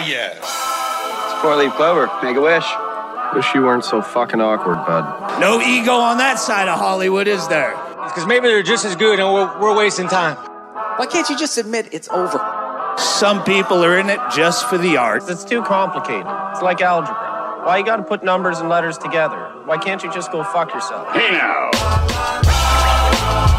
yes. It's four-leaf clover. Make a wish. Wish you weren't so fucking awkward, bud. No ego on that side of Hollywood, is there? Because maybe they're just as good and we're wasting time. Why can't you just admit it's over? Some people are in it just for the art. It's too complicated. It's like algebra. Why you gotta put numbers and letters together? Why can't you just go fuck yourself? Hey now.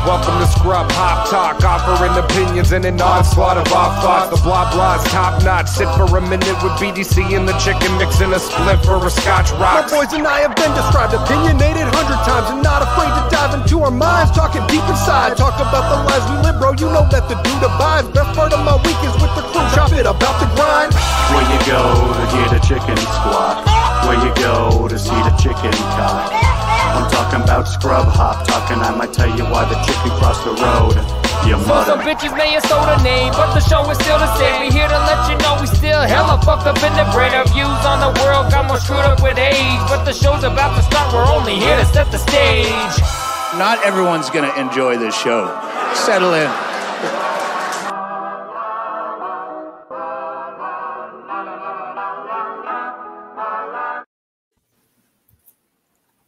Welcome to Scrub Hop Talk, offering opinions and an onslaught of off thoughts. The blah blah's top notch. Sit for a minute with BDC and the chicken, mixing a split for a Scotch rock. My boys and I have been described, opinionated 100 times, and not afraid to dive into our minds, talking deep inside. Talk about the lives we live, bro. You know that the dude abides. Best part of my week is with the crew, chop it about the grind. Where you go to get a chicken squat? Where you go to see the chicken cock? I'm talking about Scrub Hop talking. I might tell you why the chicken crossed the road. You mother. Some bitches may have sold a name, but the show is still the same. We here to let you know we still hella fucked up in the brain. Our views on the world got more screwed up with age, but the show's about to start. We're only here to set the stage. Not everyone's gonna enjoy this show. Settle in.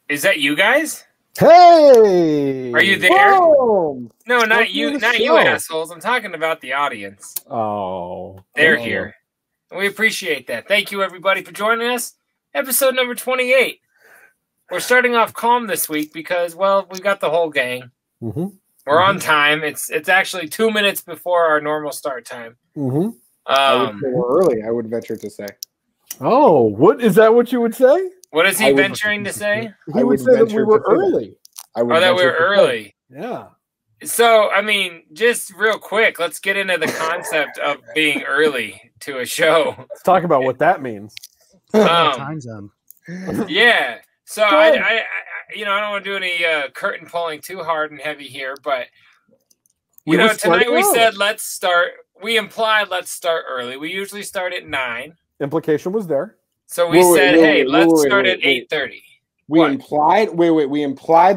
Is that you guys? Hey! Are you there? Whoa. No, not you, not you assholes. I'm talking about the audience. Oh. They're here. We appreciate that. Thank you, everybody, for joining us. Episode number 28. We're starting off calm this week because, well, we've got the whole gang. Mm-hmm. We're on time. It's actually 2 minutes before our normal start time. Mm-hmm. I would say we're early, I would venture to say. Oh, what is that what you would say? What is he venturing to say? He would say that we were early. Or that we were early. Yeah. So, I mean, just real quick, let's get into the concept of being early to a show. Let's talk about what that means. Time zone. Yeah. So, I don't want to do any curtain pulling too hard and heavy here, but tonight we said let's start. We implied let's start early. We usually start at 9. Implication was there. So we said, hey, let's start at 8:30. We implied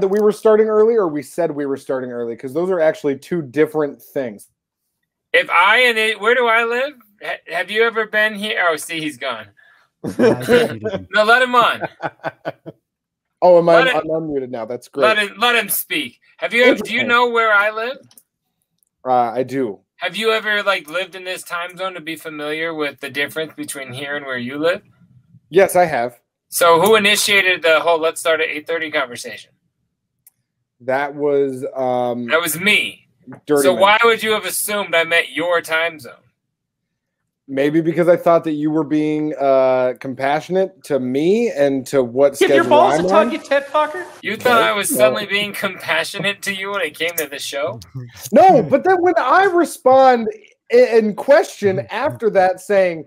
that we were starting early, or we said we were starting early, because those are actually two different things. Where do I live? Have you ever been here? Oh, see, he's gone. No, let him on. Oh, I'm unmuted now. That's great. Let him speak. Do you know where I live? I do. Have you ever lived in this time zone to be familiar with the difference between here and where you live? Yes, I have. So who initiated the whole let's start at 8:30 conversation? That was me. Dirty so man. Why would you have assumed I meant your time zone? Maybe because I thought that you were being compassionate to me and to what Give schedule your balls I'm a tug, on. you tit fucker. You thought I was suddenly being compassionate to you when it came to the show? No, but then when I respond in question after that saying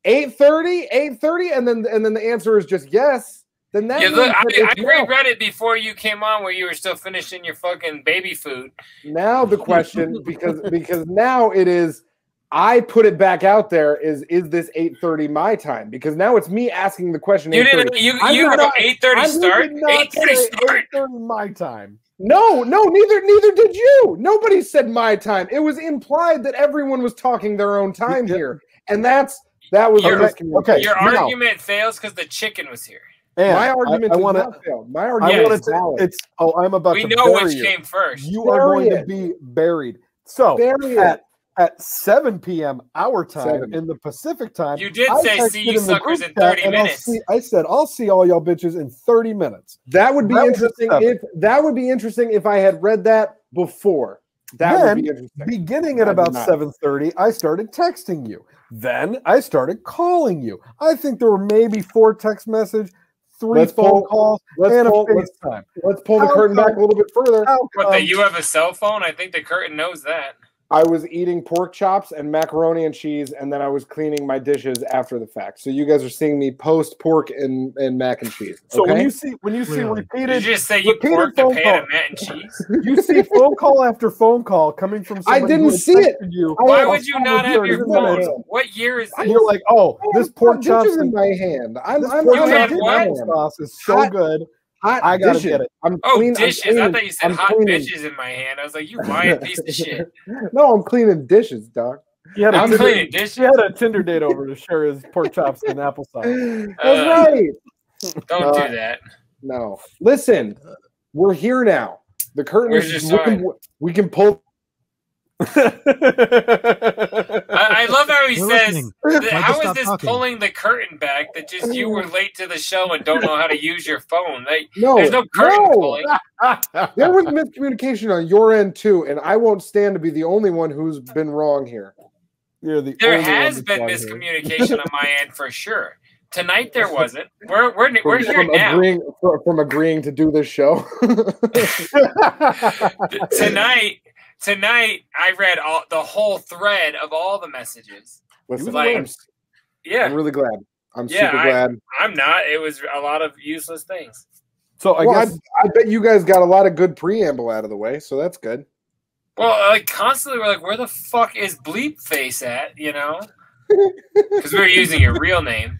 8:30, and then the answer is just yes, then that I reread it before you came on where you were still finishing your fucking baby food. Now the question, because now it is, I put it back out there, is this 8:30 my time? Because now it's me asking the question. You didn't. You wrote 8:30 start. 8:30 start. 8:30 my time. No, neither did you. Nobody said my time. It was implied that everyone was talking their own time here, and that was okay. Your argument fails because the chicken was here. My argument does not fail. My argument is valid. I'm about to bury you. We know which came first. You are going to be buried. So at 7 p.m. our time in the Pacific time. You did say see you suckers in 30 minutes. I said I'll see all y'all bitches in 30 minutes. That would be interesting if I had read that before. That would be interesting. Beginning at about 7:30, I started texting you. Then I started calling you. I think there were maybe 4 text messages, 3 phone calls, and a FaceTime. Let's pull the curtain back a little bit further. What, that you have a cell phone? I think the curtain knows that. I was eating pork chops and macaroni and cheese, and then I was cleaning my dishes after the fact. So you guys are seeing me post pork and mac and cheese. Okay? So when you see repeated, did you just say you porked a pan of mac and cheese? You see phone call after phone call coming from somebody. I didn't see it. Why would you not have your phone? What year is this? You're like, oh, this pork chops in my hand. You have what? Sauce is so good. I gotta get it. Dishes. I thought you said hot dishes in my hand. I was like, you lying piece of shit. No, I'm cleaning dishes, dog. He had I'm cleaning dishes. He had a Tinder date over to share his pork chops and applesauce. That's right. Don't do that. No. Listen, we're here now. The curtain is looking. We can pull. I love how he says, how is this talking? pulling the curtain back that just you were late to the show and don't know how to use your phone? No, there's no curtain pulling. There was miscommunication on your end too, and I won't stand to be the only one who's been wrong here. There has been miscommunication on my end for sure. Tonight there wasn't. We're here now. From agreeing to do this show. Tonight, I read the whole thread of all the messages. Listen, I'm really glad. I'm super glad. I'm not. It was a lot of useless things. So I bet you guys got a lot of good preamble out of the way, so that's good. Well, constantly we're like, where the fuck is Bleep Face at? You know, because we were using your real name.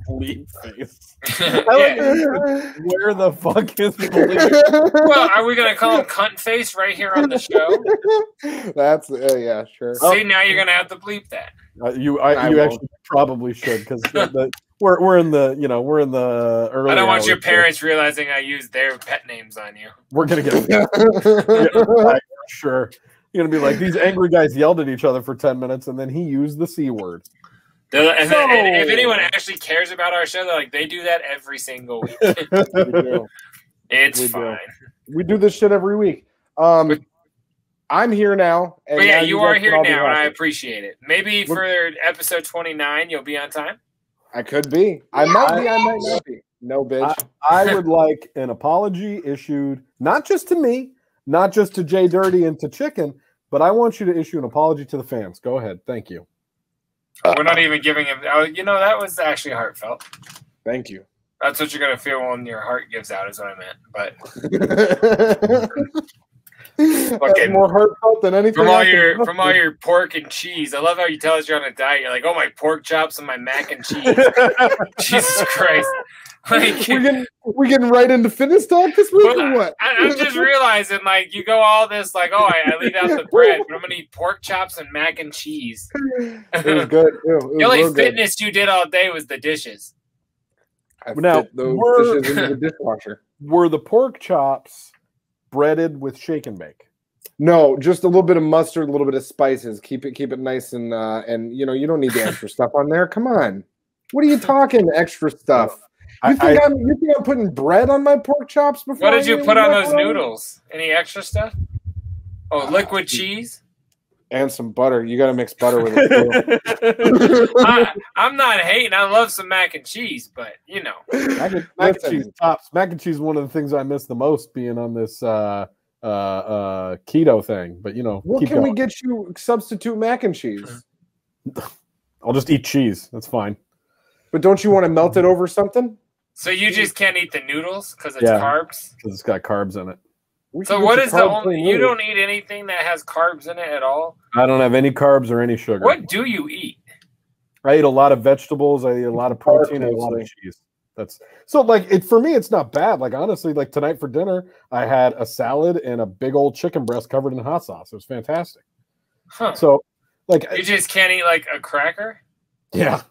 Bleep Face. Where the fuck is Bleep? Well, are we gonna call him Cunt Face right here on the show? That's yeah, sure. See, now you're gonna have to bleep that. You actually probably should, because we're in the early. I don't want your parents realizing I used their pet names on you. We're gonna get sure. You're gonna be like, these angry guys yelled at each other for 10 minutes, and then he used the C word. And if anyone actually cares about our show, they're like, they do that every single week. It's fine. We do this shit every week. I'm here now. And yeah, you are here now, and I appreciate it. Maybe for episode 29, you'll be on time. I could be. I might be. I might not be. No, bitch. I would like an apology issued, not just to me, not just to JDirty and to Chicken, but I want you to issue an apology to the fans. Go ahead. Thank you. We're not even giving him. That was actually heartfelt. Thank you. That's what you're gonna feel when your heart gives out, is what I meant. But okay, more heartfelt than anything. From all your pork and cheese. I love how you tell us you're on a diet. You're like, oh, my pork chops and my mac and cheese. Jesus Christ. Like, we're getting right into fitness talk this week, or what? I'm just realizing, like, you go all this, like, oh, I leave out the bread, but I'm gonna eat pork chops and mac and cheese. It was good. The only fitness you did all day was the dishes. Now, those dishes into the dishwasher. Were the pork chops breaded with shake and bake? No, just a little bit of mustard, a little bit of spices. Keep it nice and you don't need the extra stuff on there. Come on, what are you talking extra stuff? You think I'm putting bread on my pork chops before? What did you put on those noodles? Any extra stuff? Oh, liquid cheese and some butter. You got to mix butter with it too. I'm not hating. I love some mac and cheese, but mac and cheese tops. Mac and cheese is one of the things I miss the most, being on this keto thing. But what can we get you? Substitute mac and cheese. I'll just eat cheese. That's fine. But don't you want to melt it over something? So you just can't eat the noodles because it's carbs? Because it's got carbs in it. So what is the only... You don't eat anything that has carbs in it at all? I don't have any carbs or any sugar. What do you eat? I eat a lot of vegetables. I eat a lot of protein and a lot of cheese. So for me, it's not bad. Like, honestly, like tonight for dinner, I had a salad and a big old chicken breast covered in hot sauce. It was fantastic. Huh. So, like... You just can't eat, like, a cracker? Yeah.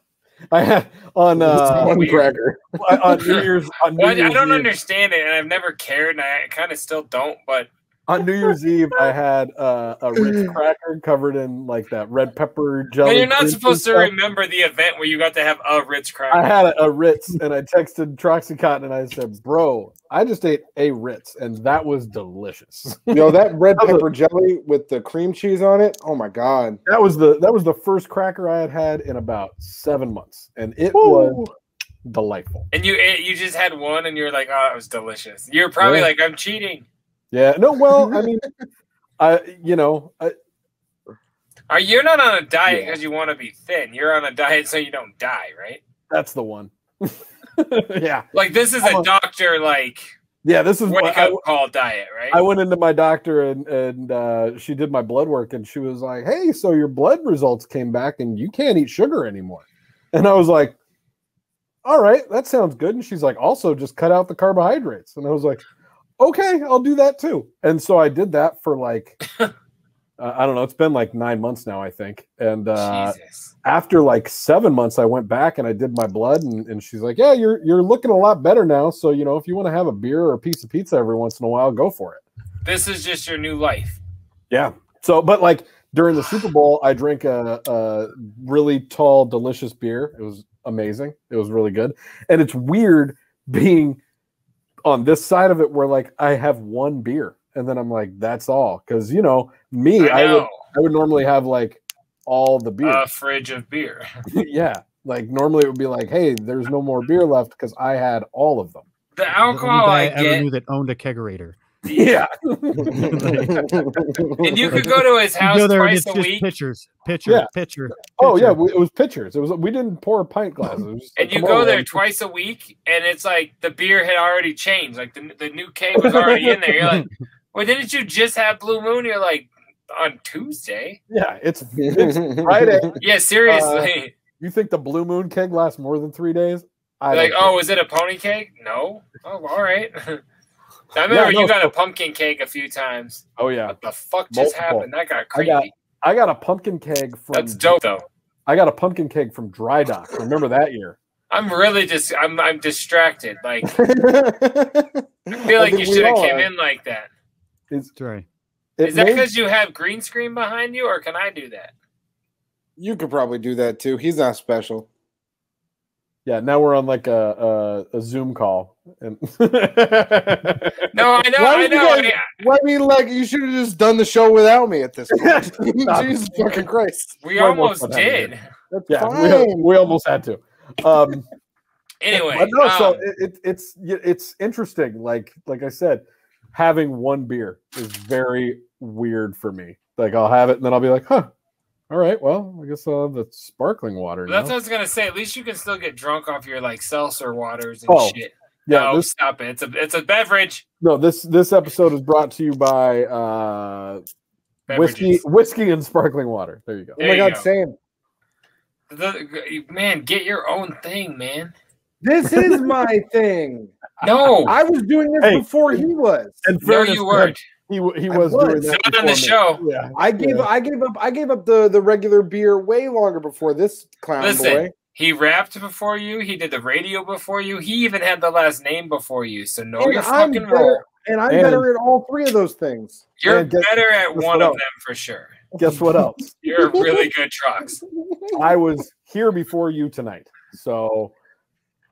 I had on one cracker on New Year's. I don't understand it, and I've never cared, and I kind of still don't. But on New Year's Eve, I had a Ritz cracker covered in like that red pepper jelly. But you're not supposed to remember the event where you got to have a Ritz cracker. I had a Ritz, and I texted Troxy Cotton, and I said, "Bro, I just ate a Ritz, and that was delicious." That red pepper jelly with the cream cheese on it. Oh my god, that was the first cracker I had in about 7 months, and it was delightful. And you just had one, and you're like, "Oh, that was delicious." You're probably like, "I'm cheating." Yeah. No. Well, I mean, you're not on a diet because you want to be thin. You're on a diet so you don't die, right? That's the one. Yeah. Like, this is a doctor, like... Yeah, this is what I call diet, right? I went into my doctor and she did my blood work, and she was like, "Hey, so your blood results came back and you can't eat sugar anymore." And I was like, "All right, that sounds good." And she's like, "Also, just cut out the carbohydrates." And I was like, "Okay, I'll do that too." And so I did that for like I don't know. It's been like 9 months now, I think. And after like 7 months, I went back and I did my blood, and she's like, "Yeah, you're looking a lot better now. So if you want to have a beer or a piece of pizza every once in a while, go for it." This is just your new life. Yeah. So, but like during the Super Bowl, I drank a really tall, delicious beer. It was amazing. It was really good. And it's weird being on this side of it where like I have one beer and then I'm like, that's all. Because I would normally have like all the beer. A fridge of beer. Yeah. Like normally it would be like, hey, there's no more beer left because I had all of them. The alcohol I ever knew that owned a kegerator. Yeah. And you could go to his house twice a week. Pitcher. Oh yeah, it was pitchers. We didn't pour pint glasses. And you go there twice a week, and it's like the beer had already changed. Like the new keg was already in there. You're like, well, didn't you just have Blue Moon? You're like, on Tuesday. Yeah, it's Friday. Yeah, seriously. You think the Blue Moon keg lasts more than 3 days? Was it a pony keg? No. Oh, all right. I remember you got a pumpkin cake a few times. Oh yeah. What the fuck just happened? That got creepy. I got a pumpkin keg from. That's dope though. I got a pumpkin keg from Dry Dock. Remember that year? I'm really I'm distracted. Like I feel like you should have came in like that. It's right. Is that because you have green screen behind you, or can I do that? You could probably do that too. He's not special. Yeah, now we're on like a Zoom call. And no, I know. I mean, like you should have just done the show without me at this point. Jesus fucking Christ. We almost did. That's fine. We almost had to. Anyway, so it's interesting. Like I said, having one beer is very weird for me. Like I'll have it and then I'll be like, huh. All right, well, I guess I'll have the sparkling water. That's what I was gonna say. At least you can still get drunk off your like seltzer waters and shit. Yeah, no, stop it. It's a beverage. No, this episode is brought to you by whiskey and sparkling water. There you go. Oh my God, same. Man, get your own thing, man. This is my thing. No, I was doing this before he was. And no, you weren't. He was doing that not on the show. Yeah. I gave up the regular beer way longer before this clown boy. He rapped before you. He did the radio before you. He even had the last name before you. So know your fucking role. And I'm better at all three of those things. You're better at one of them for sure. Guess what else? You're a really good Trox. I was here before you tonight. So,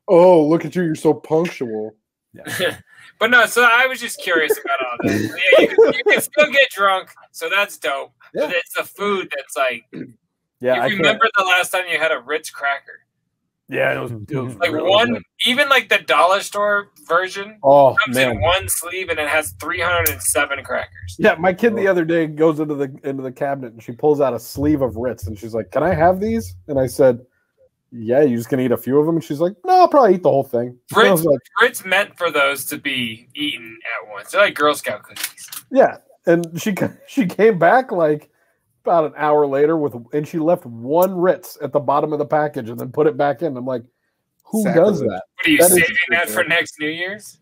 look at you. You're so punctual. Yeah. But no, so I was just curious about all this. Yeah, you can still get drunk, so that's dope. Yeah. But it's the food that's like, yeah. You remember the last time you had a Ritz cracker? Yeah, it was like really one, good. even like the dollar store version. Comes in one sleeve and it has 307 crackers. Yeah, my kid the other day goes into the cabinet and she pulls out a sleeve of Ritz and she's like, "Can I have these?" And I said, "Yeah, you just gonna eat a few of them?" And she's like, "No, I'll probably eat the whole thing." Ritz meant for those to be eaten at once. They're like Girl Scout cookies. Yeah, and she came back like about an hour later and she left one Ritz at the bottom of the package and then put it back in. I'm like, who does that? What are you saving that for next New Year's?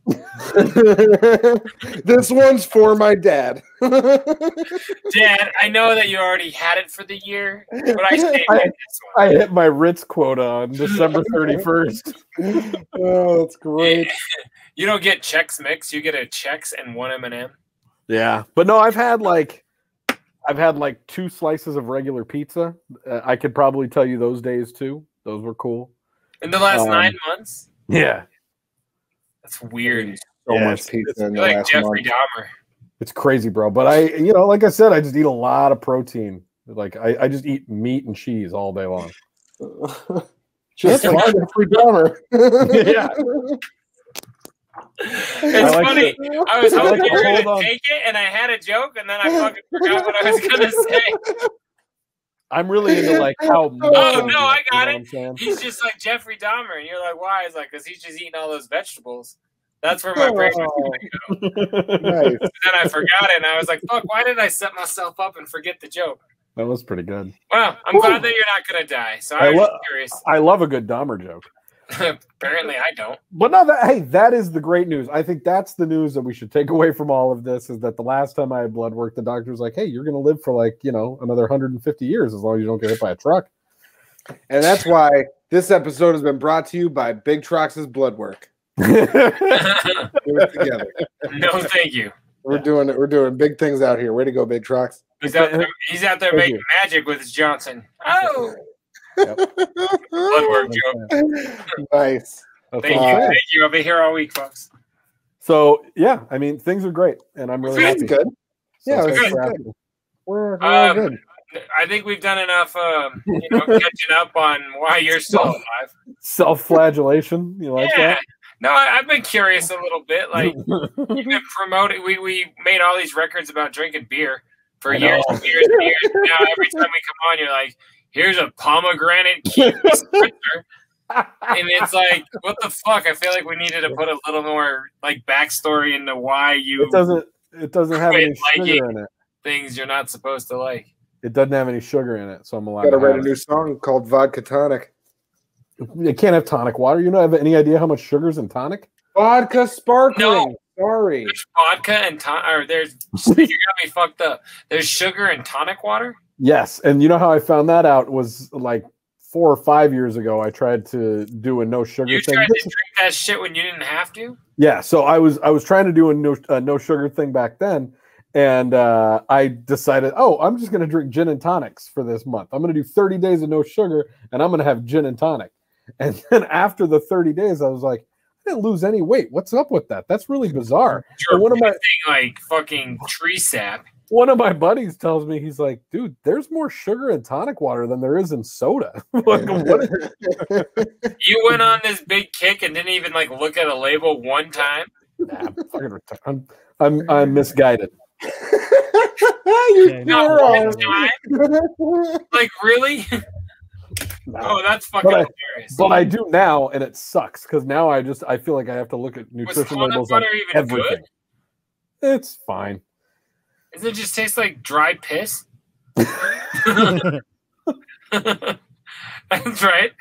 This one's for my dad. Dad, I know that you already had it for the year, but I saved this one. I hit my Ritz quota on December 31st. Oh, that's great. You don't get Chex Mix, you get a Chex and one M&M. Yeah, but no, I've had like 2 slices of regular pizza. I could probably tell you those days too. Those were cool. In the last 9 months? Yeah. That's weird. So much pizza in the last Jeffrey month. Dahmer. It's crazy, bro. But like I said, I just eat a lot of protein. Like I just eat meat and cheese all day long. Just like Jeffrey Dahmer. Yeah. It's funny. I was hoping you were going to take it, and I had a joke, and then I fucking forgot what I was going to say. I'm really into like how. Oh no, I got it. He's just like Jeffrey Dahmer, and you're like, why? It's like because he's just eating all those vegetables. That's where my brain was going to go. Nice. Then I forgot it, and I was like, fuck, why did I set myself up and forget the joke? That was pretty good. Well, I'm glad that you're not going to die. So I was just curious. I love a good Dahmer joke. Apparently, I don't. But no, that is the great news. I think that's the news that we should take away from all of this, is that the last time I had blood work, the doctor was like, hey, you're going to live for another 150 years as long as you don't get hit by a truck. And that's why this episode has been brought to you by Big Trox's Blood Work. Do it together. No, thank you. We're doing big things out here. Way to go, Big Trox. He's out there making magic with his Johnson. Oh. Yep. Blood work, Joe. Nice. Thank you. I'll be here all week, folks. So yeah, I mean, things are great, and I'm really happy. Good. So yeah, it's good. We're good. I think we've done enough, catching up on why you're still alive. Self-flagellation, you like that? No, I've been curious a little bit. Like, you've been promoting. We made all these records about drinking beer for years and years and years. Now every time we come on, you're like, here's a pomegranate kiwi spritzer. And it's like, what the fuck? I feel like we needed to put a little more like backstory into why you. It doesn't have any sugar in it. Things you're not supposed to like. It doesn't have any sugar in it, so I'm allowed. Got to write a new song called Vodka Tonic. You can't have tonic water. You don't have any idea how much sugar's in tonic? Vodka sparkling. No. Sorry. There's vodka and tonic. Or there's. You got me fucked up. There's sugar in tonic water. Yes, and you know how I found that out was like 4 or 5 years ago. I tried to do a no sugar thing. You tried to drink that shit when you didn't have to? Yeah, so I was trying to do a no sugar thing back then, and I decided, I'm just going to drink gin and tonics for this month. I'm going to do 30 days of no sugar, and I'm going to have gin and tonic. And then after the 30 days, I was like, I didn't lose any weight. What's up with that? That's really bizarre. You're one of my like fucking tree sap. One of my buddies tells me, he's like, dude, there's more sugar in tonic water than there is in soda. Like, you went on this big kick and didn't even like look at a label one time. Nah, I'm misguided. Not one time? Like, really? No. Oh, that's fucking hilarious. But I do now, and it sucks because now I feel like I have to look at nutrition labels on everything. Good? It's fine. Does it just taste like dry piss? That's right.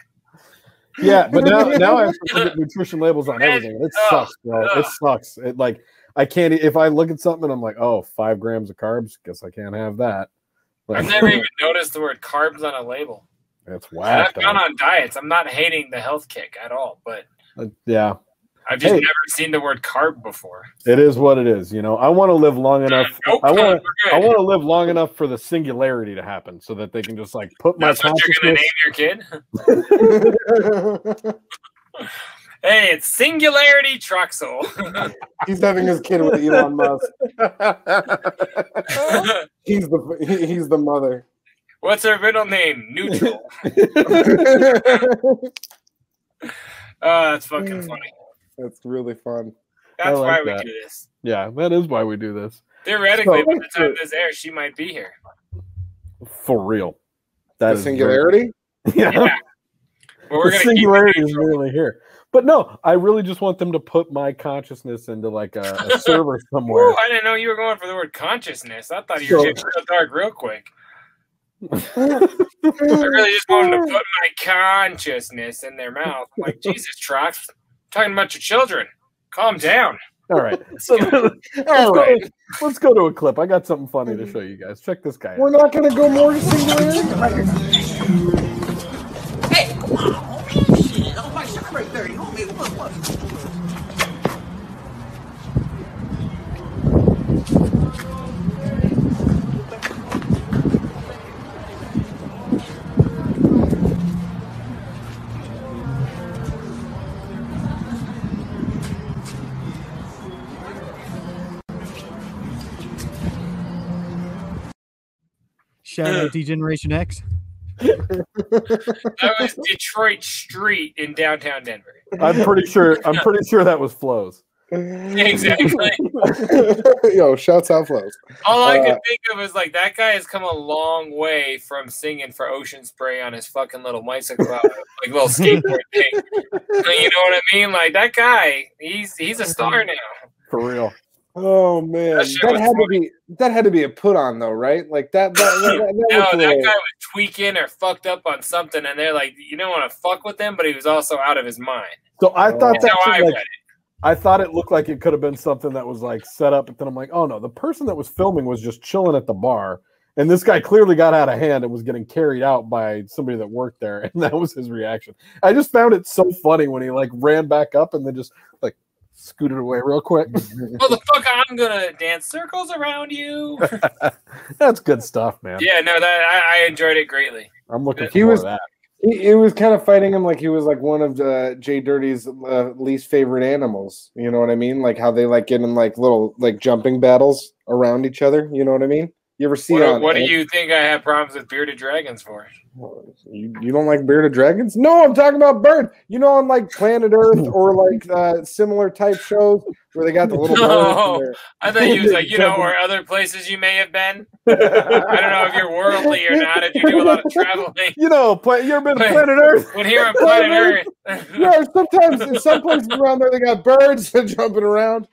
Yeah, but now I have to look at nutrition labels on everything. It sucks, bro. It sucks. It like I can't. If I look at something, I'm like, 5 grams of carbs. Guess I can't have that. Like, I've never even noticed the word carbs on a label. That's whack. I've gone on diets. I'm not hating the health kick at all, but yeah. I've just never seen the word carb before. It is what it is, I want to live long enough. I want to live long enough for the singularity to happen, so that they can just like put my consciousness. You're gonna name your kid. Hey, it's Singularity Troxel. He's having his kid with Elon Musk. He's the mother. What's her middle name? Neutral. That's fucking funny. That's really fun. That's why we do this. Yeah, that is why we do this. Theoretically, by the time this airs, she might be here. For real. That is singularity? Yeah. Well, the singularity is really here. But no, I really just want them to put my consciousness into like a server somewhere. Ooh, I didn't know you were going for the word consciousness. I thought you were getting real dark real quick. I really just want them to put my consciousness in their mouth. I'm like, Jesus, Trox, I'm talking about your children. Calm down. All right. So let's go to a clip. I got something funny to show you guys. Check this guy out. We're not going to go more to singularity. Hey, come on, homie. Shit, that was my shot right there. You homie, what? Shout out D-Generation X. That was Detroit Street in downtown Denver. I'm pretty sure that was Flo's. Exactly. Yo, shouts out Flo's. All I could think of is like that guy has come a long way from singing for Ocean Spray on his fucking little bicycle, like little skateboard thing. You know what I mean? Like that guy, he's a star now. For real. Oh man, that had to be a put on though, right? Like that. No, that guy was tweaking or fucked up on something, and they're like, you don't want to fuck with him, but he was also out of his mind. So I thought that's how I read it. I thought it looked like it could have been something that was like set up, but then I'm like, oh no, the person that was filming was just chilling at the bar, and this guy clearly got out of hand and was getting carried out by somebody that worked there, and that was his reaction. I just found it so funny when he like ran back up and then just like scooted away real quick. Motherfucker, I'm gonna dance circles around you. That's good stuff, man. Yeah, no, that I enjoyed it greatly. I'm looking for more of that. He was kind of fighting him like he was like one of JDirty's least favorite animals. You know what I mean? Like how they like get in like little like jumping battles around each other. You know what I mean? You ever see what do you think I have problems with bearded dragons for? You don't like bearded dragons? No, I'm talking about birds. You know, on like Planet Earth or like similar type shows where they got the little birds. I thought you was like, you know, or other places you may have been. I don't know if you're worldly or not, if you do a lot of traveling. You know, you ever been to Planet Earth? When here on Planet Earth. Yeah, sometimes in some places around there they got birds jumping around.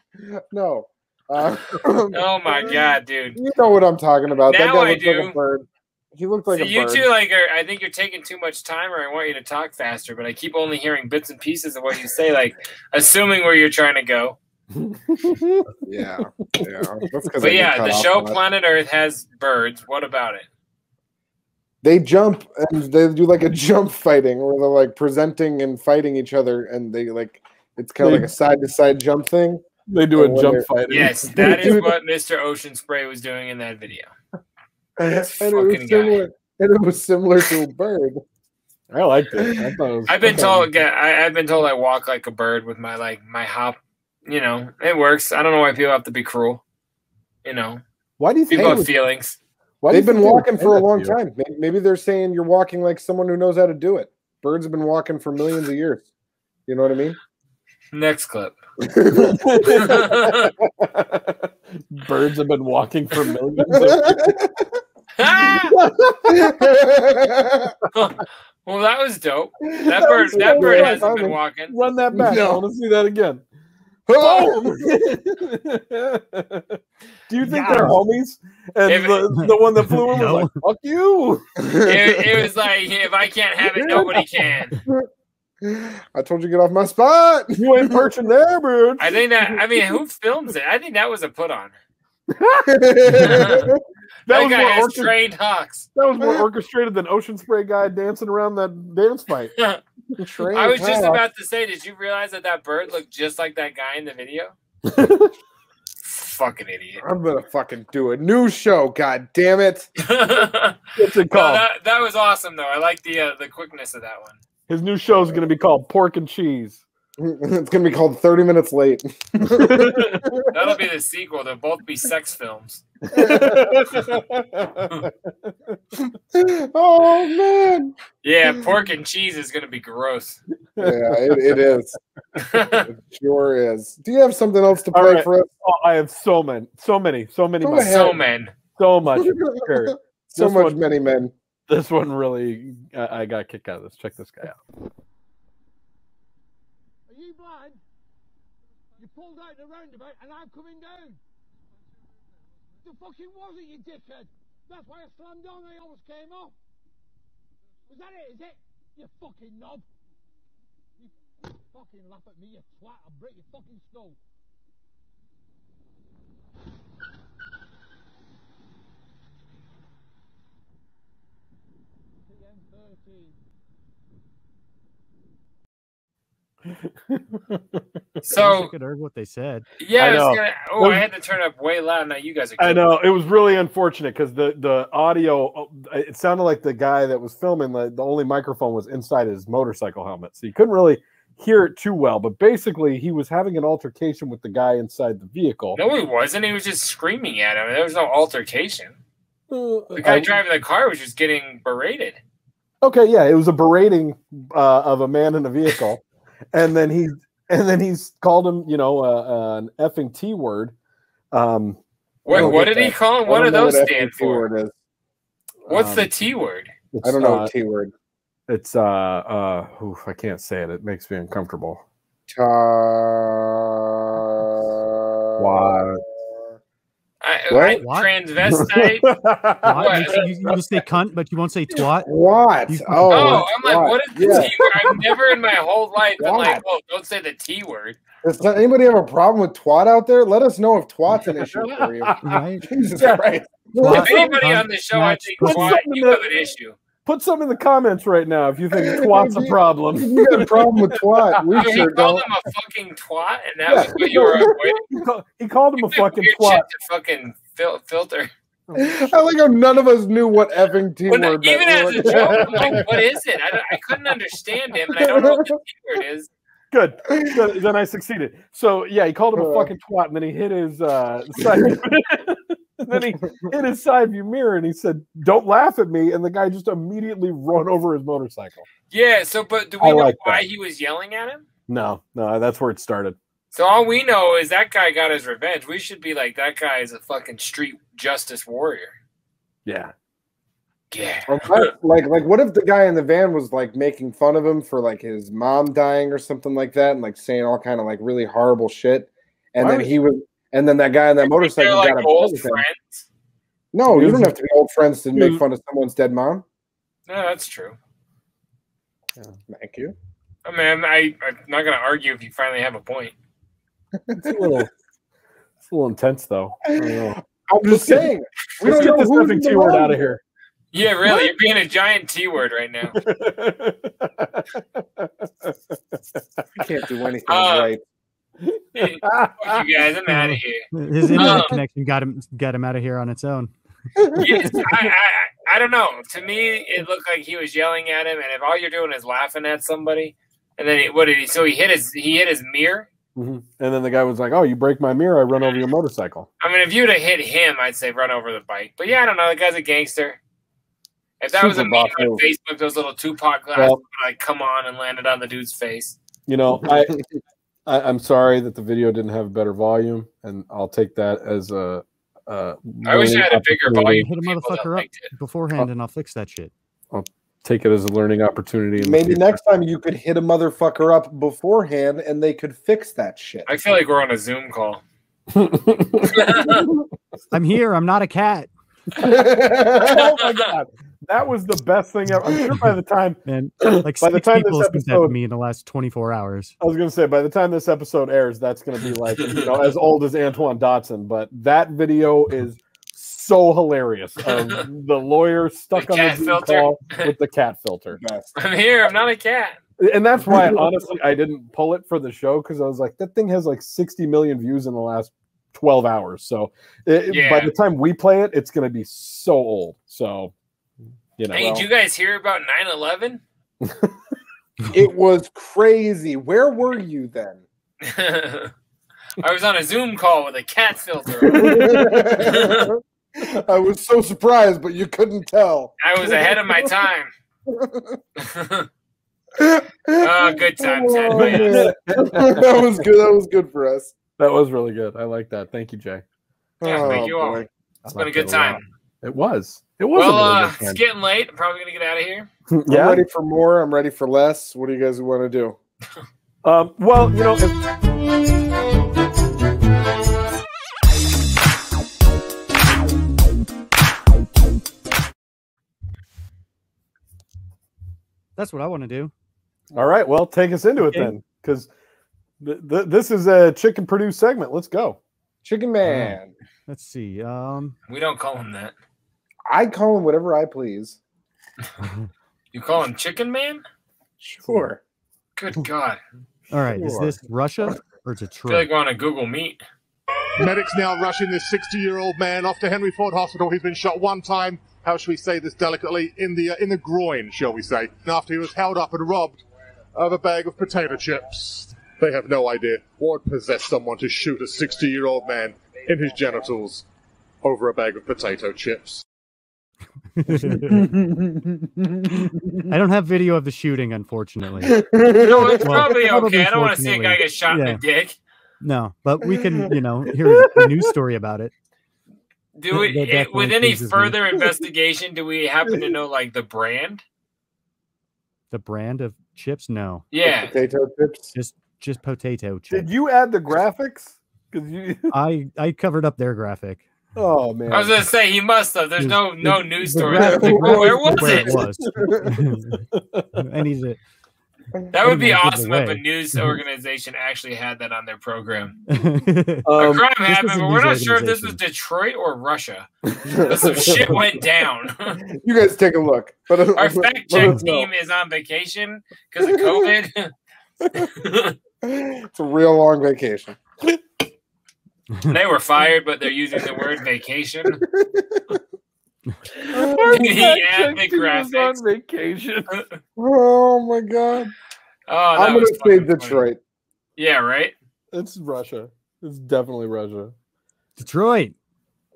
No. Oh my god, dude! You know what I'm talking about. Now that guy I looked do. Like a bird. He looked like a bird. You two, like, I think you're taking too much time, or I want you to talk faster. But I keep only hearing bits and pieces of what you say, like assuming where you're trying to go. Yeah. But yeah, the show Planet Earth has birds. What about it? They jump and they do like a jump fighting, where they're like presenting and fighting each other, and they like it's kind of like a side to side jump thing. They do a jump fight. Yes, that is what Mr. Ocean Spray was doing in that video. And it was similar to a bird. I liked it. I've been told I walk like a bird with my my hop. You know, it works. I don't know why people have to be cruel. You know, why do you think people have feelings? They've been walking for a long time. Maybe they're saying you're walking like someone who knows how to do it. Birds have been walking for millions of years. You know what I mean? Next clip. Birds have been walking for millions of years. Well, that was dope. That bird hasn't been walking. Run that back. No. I want to see that again. Do you think they're homies? And the one that flew in was like, fuck you. It was like, if I can't have it, nobody can. I told you to get off my spot. You ain't perching there, bird. Who films it? I think that was a put on. That guy has trained hawks. That was more orchestrated than Ocean Spray guy dancing around that dance fight. I was just about to say, did you realize that bird looked just like that guy in the video? Fucking idiot. I'm gonna fucking do a new show, god damn it. What's it called? That was awesome though. I like the quickness of that one. His new show is gonna be called Pork and Cheese. It's gonna be called 30 Minutes Late. That'll be the sequel. They'll both be sex films. Oh man. Yeah, Pork and Cheese is gonna be gross. Yeah, it is. It sure is. Do you have something else to play for us? Oh, I have so many. So much. Many men. This one really, I got a kick out of this. Check this guy out. Are you blind? You pulled out the roundabout and I'm coming down. The fucking wasn't, you dickhead. That's why I slammed on and I almost came off. Was that it, is it? You fucking knob. You fucking laugh at me, you twat. I'll break your fucking skull. So I could heard what they said. Yeah, I had to turn up way loud. Now you guys are. I know it was really unfortunate because the audio. It sounded like the guy that was filming. The only microphone was inside his motorcycle helmet, so you couldn't really hear it too well. But basically, he was having an altercation with the guy inside the vehicle. No, he wasn't. He was just screaming at him. There was no altercation. The guy driving the car was just getting berated. Okay, yeah, it was a berating of a man in a vehicle, and then he's called him, an effing T word. What did he call him? What do those stand for? What's the T word? I don't know what T word. It's I can't say it. It makes me uncomfortable. What? Transvestite. Twat? You will say cunt, but you won't say twat. What? Oh, I'm like, what is the T word? I've never in my whole life been like, oh, don't say the T word. Does anybody have a problem with twat out there? Let us know if twat's an issue for you. Right? Jesus Christ. If anybody on the show, I think twat, you have an issue. Put some in the comments right now if you think twat's a problem. You got a problem with twat. We So sure he called don't. him a fucking twat, and that was what you were avoiding? He called him a fucking Weird twat. shit to fucking filter. I like how none of us knew what effing T Well, word even that as a was. joke, I'm like, what is it? I couldn't understand him, and I don't know what the T word is. Good. Then I succeeded. So yeah, he called him a fucking twat, and then he hit his side. Then he hit his side view mirror, and he said, "Don't laugh at me." And the guy just immediately run over his motorcycle. Yeah. So, but do we I know like why that. he was yelling at him? No, that's where it started. So all we know is that guy got his revenge. We should be like, that guy is a fucking street justice warrior. Yeah. Yeah. Like what if the guy in the van was like making fun of him for like his mom dying or something like that, and like saying all kind of like really horrible shit, and Why then would- he was, and then that guy on that motorcycle They're like got old upset with him. friends. No, you don't have to be old friends to make fun of someone's dead mom. No, that's true. Thank you. I mean, I'm not going to argue if you finally have a point. It's a little intense, though. I don't know. I'm just saying. We Let's don't get know this who's effing the T word wrong out of one. here. Yeah, really. You're being a giant T word right now. I can't do anything right. Fuck you guys. I'm out of here. His internet connection got him out of here on its own. Yes, I don't know. To me, it looked like he was yelling at him, and if all you're doing is laughing at somebody, and then what did he? So he hit his mirror. Mm-hmm. And then the guy was like, "Oh, you break my mirror, I run over your motorcycle." I mean, if you'd have hit him, I'd say run over the bike. But yeah, I don't know. The guy's a gangster. If that was a Super meme boss on move. Facebook, those little Tupac glasses would like come on and landed on the dude's face. You know, I'm sorry that the video didn't have better volume, and I'll take that as a. I wish I had a bigger volume. Hit a motherfucker up beforehand, and I'll fix that shit. I'll take it as a learning opportunity. in the Maybe future. next time you could hit a motherfucker up beforehand, and they could fix that shit. I feel like we're on a Zoom call. I'm here. I'm not a cat. Oh my god, that was the best thing ever. I'm sure by the time, And like by the six time people this have contacted episode, me in the last 24 hours. I was going to say, by the time this episode airs, that's going to be like, you know, as old as Antoine Dotson. But that video is so hilarious of the lawyer stuck The on cat the Zoom filter. call with the cat filter. I'm here. I'm not a cat. And that's why, honestly, I didn't pull it for the show, because I was like, that thing has like 60 million views in the last 12 hours. So by the time we play it, it's going to be so old. So, you know. Hey, did you guys hear about 9/11? It was crazy. Where were you then? I was on a Zoom call with a cat filter. I was so surprised, but you couldn't tell. I was ahead of my time. Oh, good times. Had my ass. That was good. That was good for us. That was really good. I like that. Thank you, Jay. Yeah, thank you all. boy. It's been a good time. It was. It was. Well, a really it's good time. getting late. I'm probably gonna get out of here. Yeah? I'm ready for more. I'm ready for less. What do you guys want to do? Well, you know, if, That's what I want to do. all right, well, take us into it Okay. then, because this is a chicken Purdue segment. Let's go. Chicken Man. Let's see. We don't call him that. I call him whatever I please. You call him Chicken Man? Sure. Good God. All right. Is Sure. this Russia or I feel Detroit? like we're on a Google Meet. Medics now rushing this 60-year-old man off to Henry Ford Hospital. He's been shot one time, how shall we say this delicately, in the groin, shall we say, after he was held up and robbed of a bag of potato chips. They have no idea what possessed someone to shoot a 60-year-old man in his genitals over a bag of potato chips. I don't have video of the shooting, unfortunately. No, it's Well, probably okay. probably I don't want to see a guy get shot in yeah. the dick. No, but we can, hear a news story about it. Do we, That definitely with any pleases me. further investigation, do we happen to know like the brand? The brand of chips? No. Yeah. Potato chips. Just potato chips. Did you add the graphics? Because you I covered up their graphic. Oh man! I was gonna say he must have. There's no news story. Where was it? I need it. That would be awesome if a news organization actually had that on their program. A crime happened, but we're not sure if this was Detroit or Russia. But some shit went down. You guys take a look. Our fact check team is on vacation because of COVID. It's a real long vacation. They were fired, but they're using the word vacation. He on vacation. Oh my god! Oh, I'm gonna say Detroit. Funny. Yeah, right. It's Russia. It's definitely Russia. Detroit.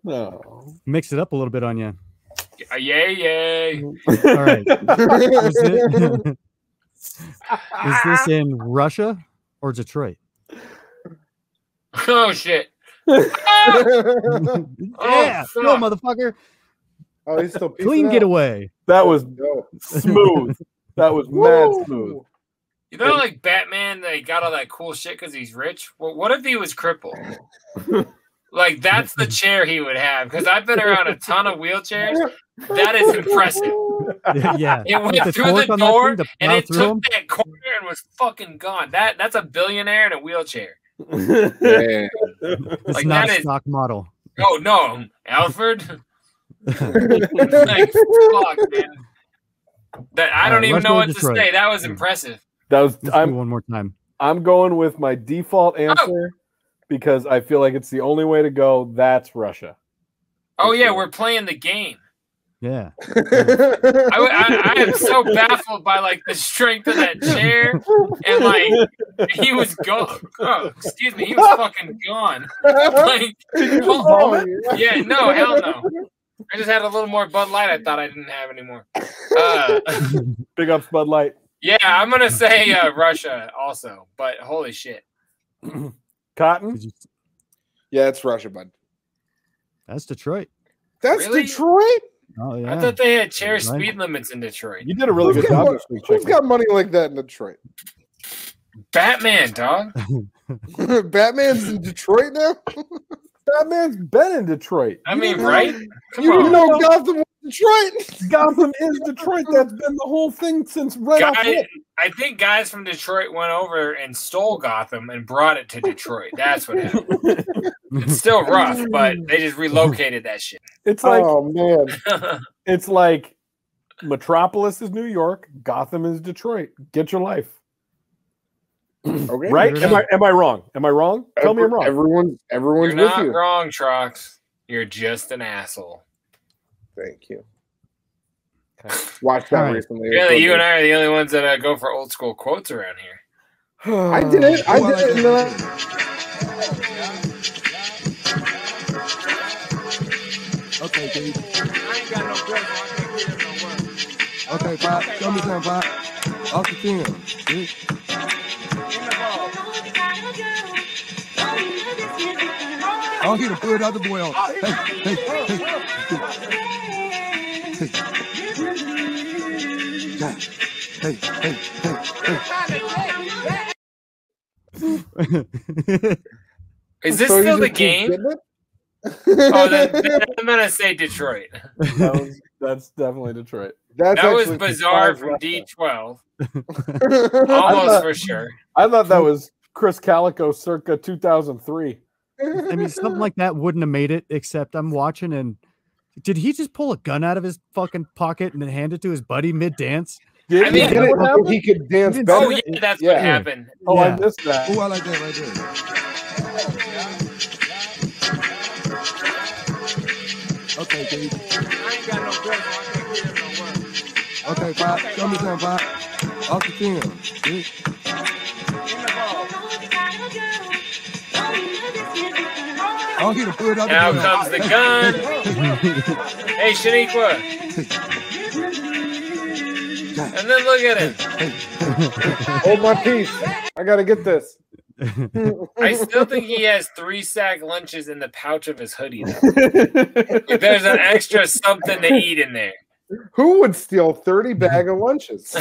No. Mix it up a little bit on you. Yay! All right. Is this in Russia or Detroit? Oh shit! Yeah, no, motherfucker. Oh, he's still clean getaway. That was smooth. That was mad smooth. You know, like Batman, they got all that cool shit because he's rich. Well, what if he was crippled? Like that's the chair he would have. Because I've been around a ton of wheelchairs. That is impressive. Yeah, it went through the door and it took that corner and was fucking gone. That's a billionaire in a wheelchair. Yeah. It's Like not that a stock model. Oh no, Alfred. Like, fuck, man. That I don't even know what to say. That was impressive. That was one more time. I'm going with my default answer because I feel like it's the only way to go. That's Russia. Oh yeah, we're playing the game. Yeah. I am so baffled by like the strength of that chair and like he was gone. Oh, excuse me, he was fucking gone. Like, yeah, no, hell no. I just had a little more Bud Light. I thought I didn't have anymore. Big ups, Bud Light. Yeah, I'm gonna say Russia also, but holy shit. Cotton? Yeah, it's Russia, bud. That's Detroit. That's Really? Detroit? Oh yeah. I thought they had chair speed limits in Detroit. You did a really good job this week. Who's got money like that in Detroit? Batman, dog. Batman's in Detroit now? Batman's been in Detroit. I mean, right? Come You on. didn't know Gotham was Detroit? Gotham is Detroit. That's been the whole thing since right off the I think guys from Detroit went over and stole Gotham and brought it to Detroit. That's what happened. It's still rough, but they just relocated that shit. It's like, oh man, it's like Metropolis is New York, Gotham is Detroit. Get your life. Okay, right? Am I wrong? Am I wrong? Tell me I'm wrong. Everyone's You're with not you. wrong, Trox. You're just an asshole. Thank you. Watched that recently. Really, you and I are the only ones that go for old school quotes around here. I did it. I did it. Okay, dude. I ain't got no breath, so I can't get him no work. Okay, Pop. Show me something, Pop. Off the film. Dude. I don't get to put the other boy on. Is this still the game? Oh, then I'm gonna say Detroit. That's definitely Detroit. That was Bizarre from D12. Almost for sure. I thought that was Chris Calico circa 2003. I mean, something like that wouldn't have made it, except I'm watching and did he just pull a gun out of his fucking pocket and then hand it to his buddy mid-dance? I mean, he could dance better. Oh, yeah, that's what happened. Oh, I missed that. Oh, I like that right there. Okay, dude. I ain't got no breath, so I can't get him no work. Okay, Pop. Show me something, Pop. Off the film. Dude. I don't get to put up. Now comes the gun. Hey, Shaniqua. And then look at him. Hold my piece. I gotta get this. I still think he has 3 sack lunches in the pouch of his hoodie. Like, there's an extra something to eat in there. Who would steal 30 bag of lunches?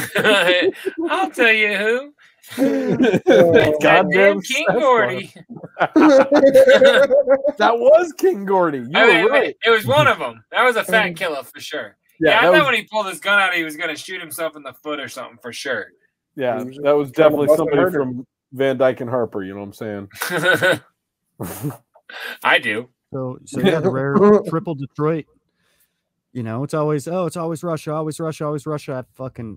I'll tell you who. Goddamn King Gordy. That was King Gordy. You were right. It was one of them. That was a fat killer for sure. Yeah, I thought was, when he pulled his gun out, he was going to shoot himself in the foot or something for sure. Yeah, that was definitely somebody from Van Dyke and Harper. You know what I'm saying? I do. So yeah, the rare triple Detroit. You know, it's always Russia, always Russia, always Russia.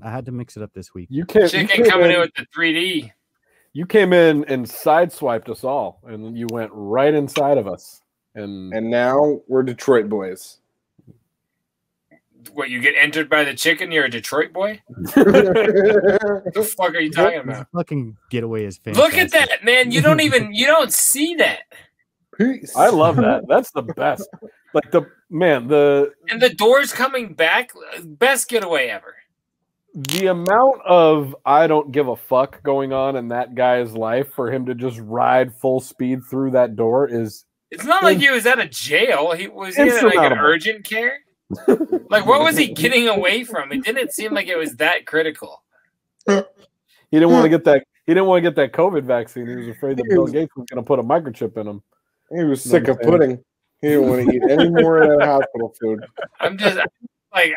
I had to mix it up this week. Chicken coming in with the 3D. You came in and sideswiped us all, and you went right inside of us. And now we're Detroit boys. What, you get entered by the chicken? You're a Detroit boy? What the fuck are you talking about? Fucking getaway is fantastic. Look at that, man. You don't see that. I love that. That's the best. Like and the doors coming back, best getaway ever. The amount of I don't give a fuck going on in that guy's life for him to just ride full speed through that door is. It's not like he was at a jail. He was in like an urgent care. Like, what was he getting away from? It didn't seem like it was that critical. He didn't want to get that. He didn't want to get that COVID vaccine. He was afraid that Bill Gates was going to put a microchip in him. He was sick of pudding. He didn't want to eat any more of that hospital food. I'm just like,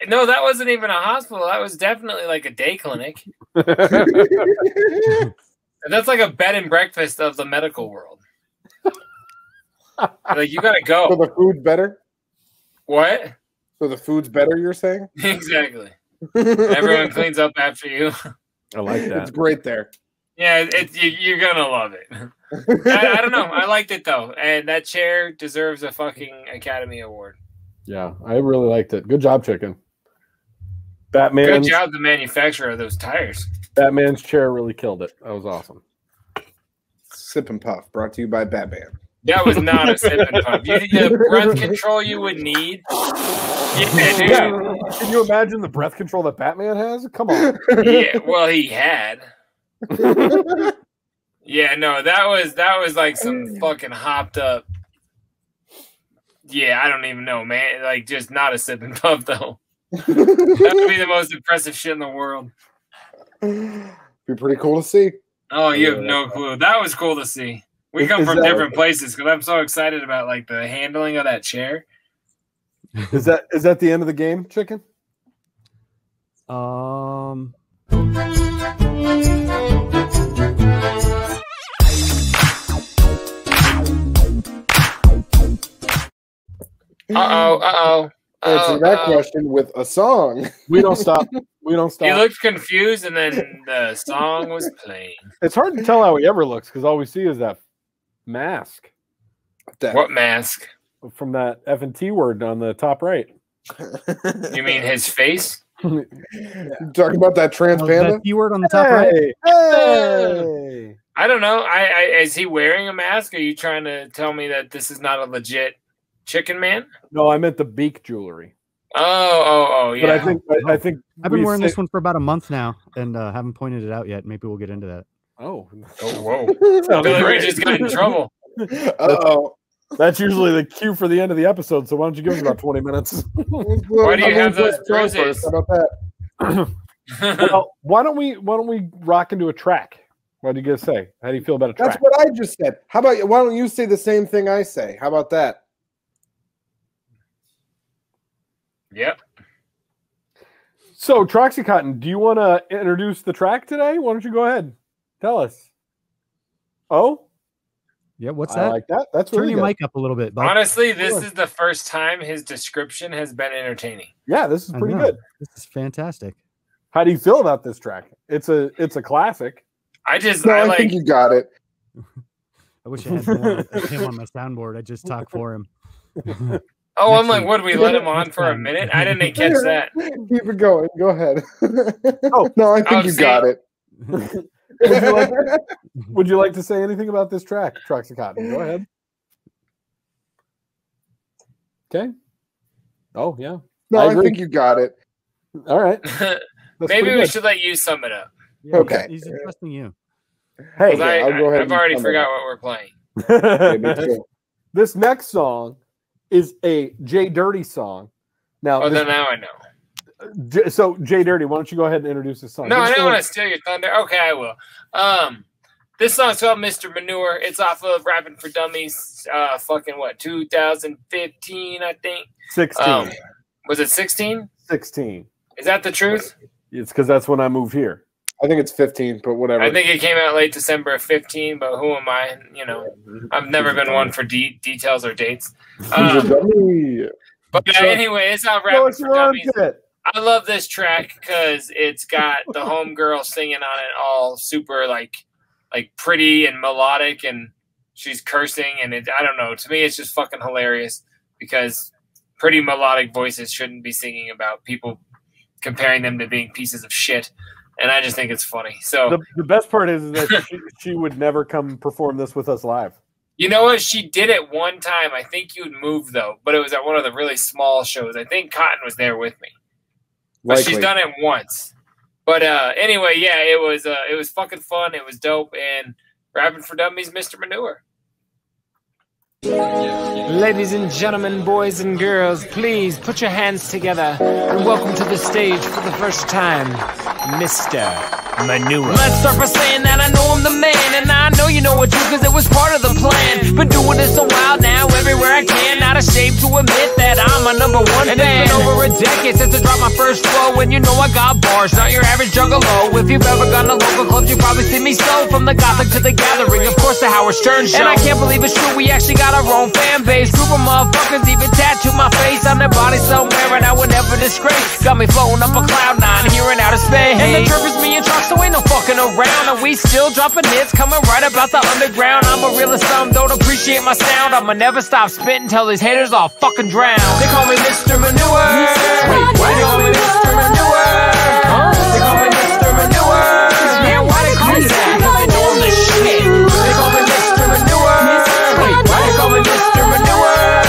no, that wasn't even a hospital. That was definitely like a day clinic. That's like a bed and breakfast of the medical world. Like, you got to go. So the food's better? What? So the food's better, you're saying? Exactly. Everyone cleans up after you. I like that. It's great there. Yeah, you're going to love it. I don't know. I liked it, though. And that chair deserves a fucking Academy Award. Yeah, I really liked it. Good job, Chicken. Batman. Good job, the manufacturer of those tires. Batman's chair really killed it. That was awesome. Sip and Puff, brought to you by Batman. That was not a sip and puff. The breath control you would need. Yeah, dude. Yeah. Can you imagine the breath control that Batman has? Come on. Yeah, well, he had. Yeah, no, that was like some fucking hopped up. Yeah, I don't even know, man. Like, just not a sip and puff, though. That would be the most impressive shit in the world. Be pretty cool to see. Oh, you have no clue. That was cool to see. We come from different places because I'm so excited about like the handling of that chair. Is that the end of the game, Chicken? Answer that question with a song. We don't stop. We don't stop. He looked confused, and then the song was playing. It's hard to tell how he ever looks because all we see is that mask. What mask? From that F and T word on the top right. You mean his face? You talking about that trans panda? That T word on the top right. Hey. I don't know. Is he wearing a mask? Are you trying to tell me that this is not a legit chicken man? No, I meant the beak jewelry. Oh, yeah. But I think I've been wearing this one for about a month now and haven't pointed it out yet. Maybe we'll get into that. Oh, whoa. Billy Ray just got in trouble. Uh-oh. That's usually the cue for the end of the episode. So why don't you give us about 20 minutes? Why do you have those bruises? How about that? Well, why don't we rock into a track? What do you guys say? How do you feel about a track? That's what I just said. How about why don't you say the same thing I say? How about that? Yep. So, Troxy Cotton, do you want to introduce the track today? Why don't you go ahead? Tell us. Oh? Yeah, what's that? I like that. That's really Turn your good. mic up a little bit. Bud. Honestly, this is the first time his description has been entertaining. Yeah, this is pretty good. This is fantastic. How do you feel about this track? It's a classic. I think you got it. I wish I had more of him on my soundboard. I just talk for him. Oh, I'm like, would we let him on for a minute? I didn't catch that. Keep it going. Go ahead. No, I think you got it. Would you like to say anything about this track, Troxy Cotton? Go ahead. Okay. Oh, yeah. No, I think you got it. All right. Maybe we should let you sum it up. Yeah, okay. He's trusting you. Hey, I'll go ahead. I've already forgot what we're playing. This next song is a JDirty song. Now, now I know. So, JDirty, why don't you go ahead and introduce this song? No, I don't want to steal your thunder. Okay, I will. This song's called Mr. Manure. It's off of Rapping for Dummies. 2015, I think. 16. Was it 16? 16. Is that the truth? It's because that's when I moved here. I think it's 15, but whatever. I think it came out late December of 15, but who am I? You know, I've never been one for details or dates. But anyway, it's on Rapping for Dummies. I love this track because it's got the homegirl singing on it all super like pretty and melodic, and she's cursing, and I don't know. To me, it's just fucking hilarious because pretty melodic voices shouldn't be singing about people comparing them to being pieces of shit. And I just think it's funny. So the best part is that she would never come perform this with us live. You know what? She did it one time. I think you'd moved though, but it was at one of the really small shows. I think Cotton was there with me. But she's done it once. But anyway, yeah, it was fucking fun. It was dope. And Rapping for Dummies, Mr. Manure. Ladies and gentlemen, boys and girls, please put your hands together and welcome to the stage for the first time, Mr. Manure. Let's start by saying that I know I'm the man, and I know you know it too, cause it was part of the plan. Been doing this a while now, everywhere I can, not ashamed to admit that I'm a #1 fan. And it's been over a decade since I dropped my first flow, and you know I got bars, not your average juggalo. If you've ever gone to local clubs, you probably seen me so, from the Gothic to the Gathering, of course the Howard Stern show. And I can't believe it's true, we actually got our own fan base. Group of motherfuckers even tattooed my face on their body somewhere, and I would never disgrace. Got me floating up a cloud nine, here and out of space. And the trip is me and Trox, so ain't no fucking around. And we still dropping hits, coming right about the underground. I'm a realist, some don't appreciate my sound. I'ma never stop spitting till these haters all fucking drown. They call me Mr. Manure. Wait, why they call me Mr. Manure? Huh? They call me Mr. Manure. Man, why they call me that? Cause they know I'm the shit. They call me Mr. Manure. Wait, why they call me Mr. Manure?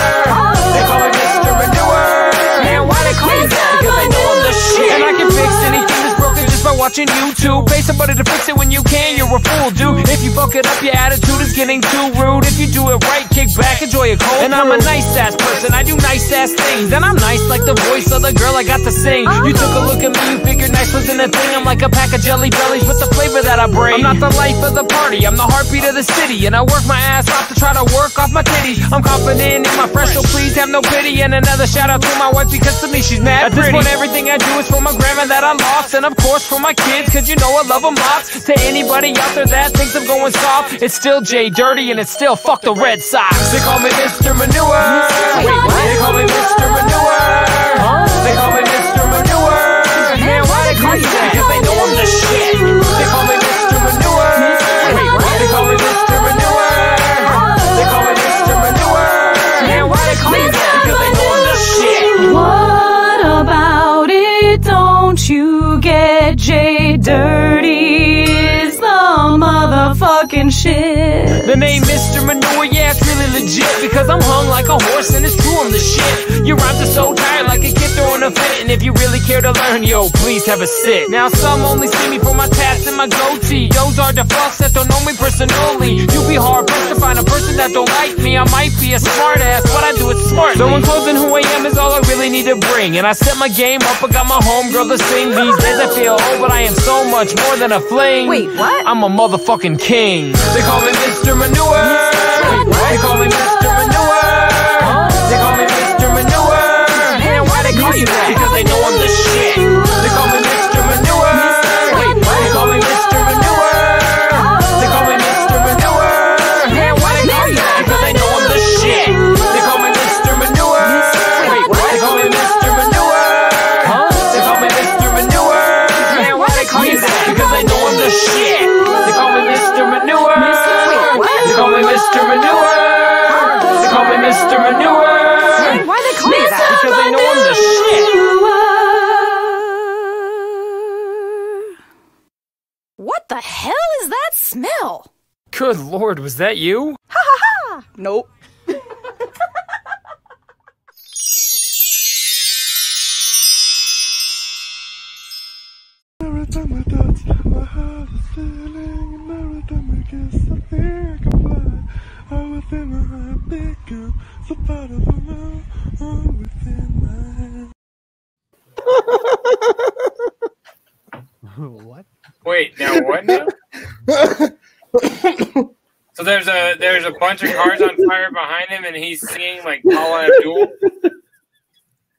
They call me Mr. Manure. Man, why they call me that? Because they know I'm the shit. And I can fix anything that's broken just by watching YouTube. Pay somebody to fix it when you can, you're a fool, dude. If you fuck it up, your attitude is getting too rude. If you do it right, kick back, enjoy a cold. And I'm a nice ass person, I do nice ass things. And I'm nice like the voice of the girl I got to sing. You took a look at me, you figured nice wasn't a thing. I'm like a pack of Jelly Bellies with the flavor that I bring. I'm not the life of the party, I'm the heartbeat of the city. And I work my ass off to try to work off my titties. I'm confident in my fresh, so please have no pity. And another shout out to my wife, because to me she's mad at pretty. This point, everything I do is for my grandma that I lost. And of course for my kids, cause you know I love them lots. To anybody out there that thinks I'm going soft, it's still JDirty and it's still fuck the Red Sox. They call me Mr. Manure. Wait, what? They call me Mr. Manure. Huh? They call me Mr. Manure. Man, why they call you that? Because they know I'm the shit. They call me Mr. Manure. Wait, what? They call me Mr. Manure. They call me Mr. Manure. Man, why they call you that? Because they know I'm the shit. What about it? Don't you get JDirty? Is the motherfucking shit. The name Mr. Manure, yeah, it's really legit, because I'm hung like a horse and it's true, I'm the shit. Your rhymes are so tired like a kid throwing a fit. And if you really care to learn, yo, please have a sit. Now some only see me for my tats and my goatee. Those are the fucks that don't know me personally. You'll be hard pressed to find a person that don't like me. I might be a smart ass, but I do it smartly. So in closing, who I am is all I really need to bring. And I set my game up, I got my homegirl to sing. These days I feel old, but I am so much more than a fling. Wait, what? I'm a motherfucking king. They call me Mr. Manure. Wait, what? They call me Mr. Manure. Huh? They call me Mr. Manure. Man, why they call you that? Because they know I'm the shit. They call me Mr. Manure. Wait, what? They call me Mr. Manure. They call me Mr. Manure. Man, why they call you that? Because they know I'm the shit. They call me Mr. Manure. Wait, what? They call me Mr. Manure. Huh? They call me Mr. Manure. Man, why they call you that? Because they know I'm the shit. They call me Mr. Manure. They call me Mr. Manure. They call me Mr. Manure. Why they call you that? Because they know I'm the shit. What the hell is that smell? Good Lord, was that you? Ha ha ha! Nope. Every time I touch, my heart is feeling, and every time I kiss, I think I can fly. All within my heart become so part of a world, all within my head. So there's a bunch of cars on fire behind him, and he's singing like Paula Abdul.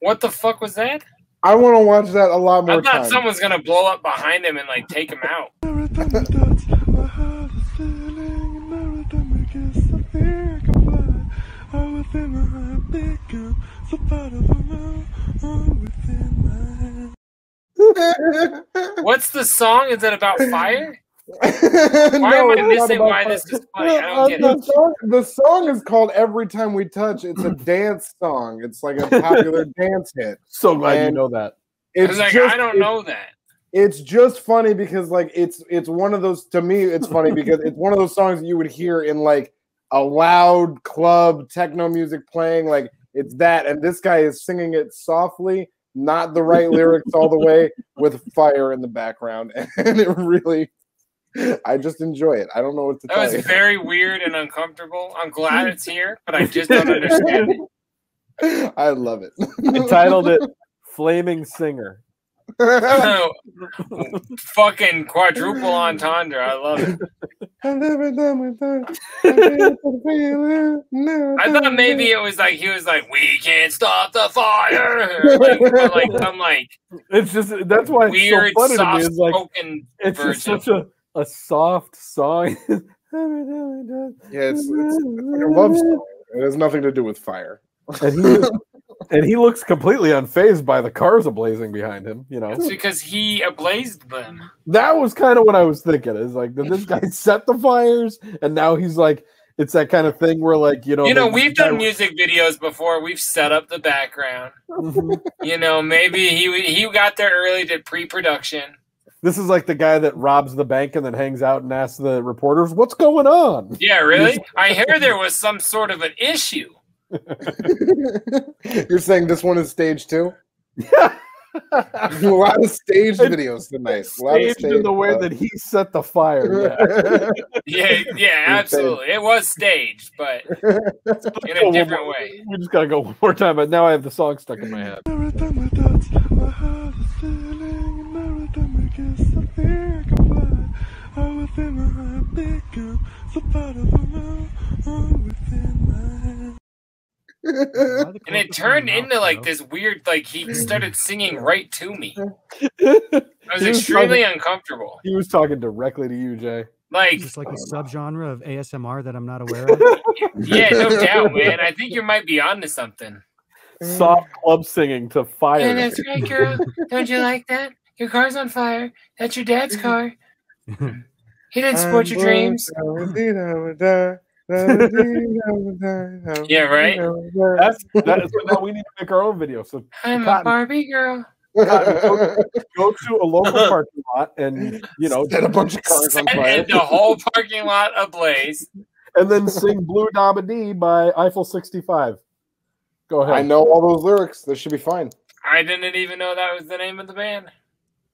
What the fuck was that? I want to watch that a lot more. I thought time. someone's gonna blow up behind him and like take him out. What's the song? Is it about fire? Why am I missing why this is funny? I don't get it. The song is called Every Time We Touch. It's a dance song. It's like a popular dance hit. So glad you know that. It's like, just, I don't know that. It's just funny because like it's one of those, to me it's funny because it's one of those songs that you would hear in like a loud club techno music playing. Like it's that, and this guy is singing it softly, not the right lyrics all the way, with fire in the background, and it really, I just enjoy it. I don't know what to tell you. That was very weird and uncomfortable. I'm glad it's here, but I just don't understand it. I love it. Entitled it Flaming Singer. Fucking quadruple entendre. I love it. I thought maybe it was like he was like, "We can't stop the fire," like some like. It's just that's why it's weird, so funny to me. It's like it's version. just such a soft song. Yeah, it's like a love song. It has nothing to do with fire. And he looks completely unfazed by the cars ablazing behind him. You know, It's because he ablazed them. that was kind of what I was thinking. Is like, did this guy set the fires, and now he's like, it's that kind of thing where like We've done music videos before. We've set up the background. Maybe he got there early, did pre-production. This is like the guy that robs the bank and then hangs out and asks the reporters, "What's going on?" Yeah, really? I hear there was some sort of an issue. You're saying this one is stage 2? Yeah. A lot of staged videos tonight. Staged in the way that he set the fire. Yeah, absolutely. It was staged, but in a different way. We just gotta go one more time, but now I have the song stuck in my head. And it turned into like this weird, like he started singing right to me. I was extremely uncomfortable. He was talking directly to you, Jay. Like, is this like a subgenre of ASMR that I'm not aware of? Yeah, no doubt, man. I think you might be onto something. Soft club singing to fire. Yeah, that's right, girl. Don't you like that? Your car's on fire. That's your dad's car. He didn't support your dreams. Yeah, right. That's what we need to make our own video. So I'm a Barbie girl. Go to a local parking lot and set a bunch of cars on fire. And the whole parking lot ablaze. And then sing "Blue Dabba Dee" by Eiffel 65. Go ahead. I know all those lyrics. This should be fine. I didn't even know that was the name of the band.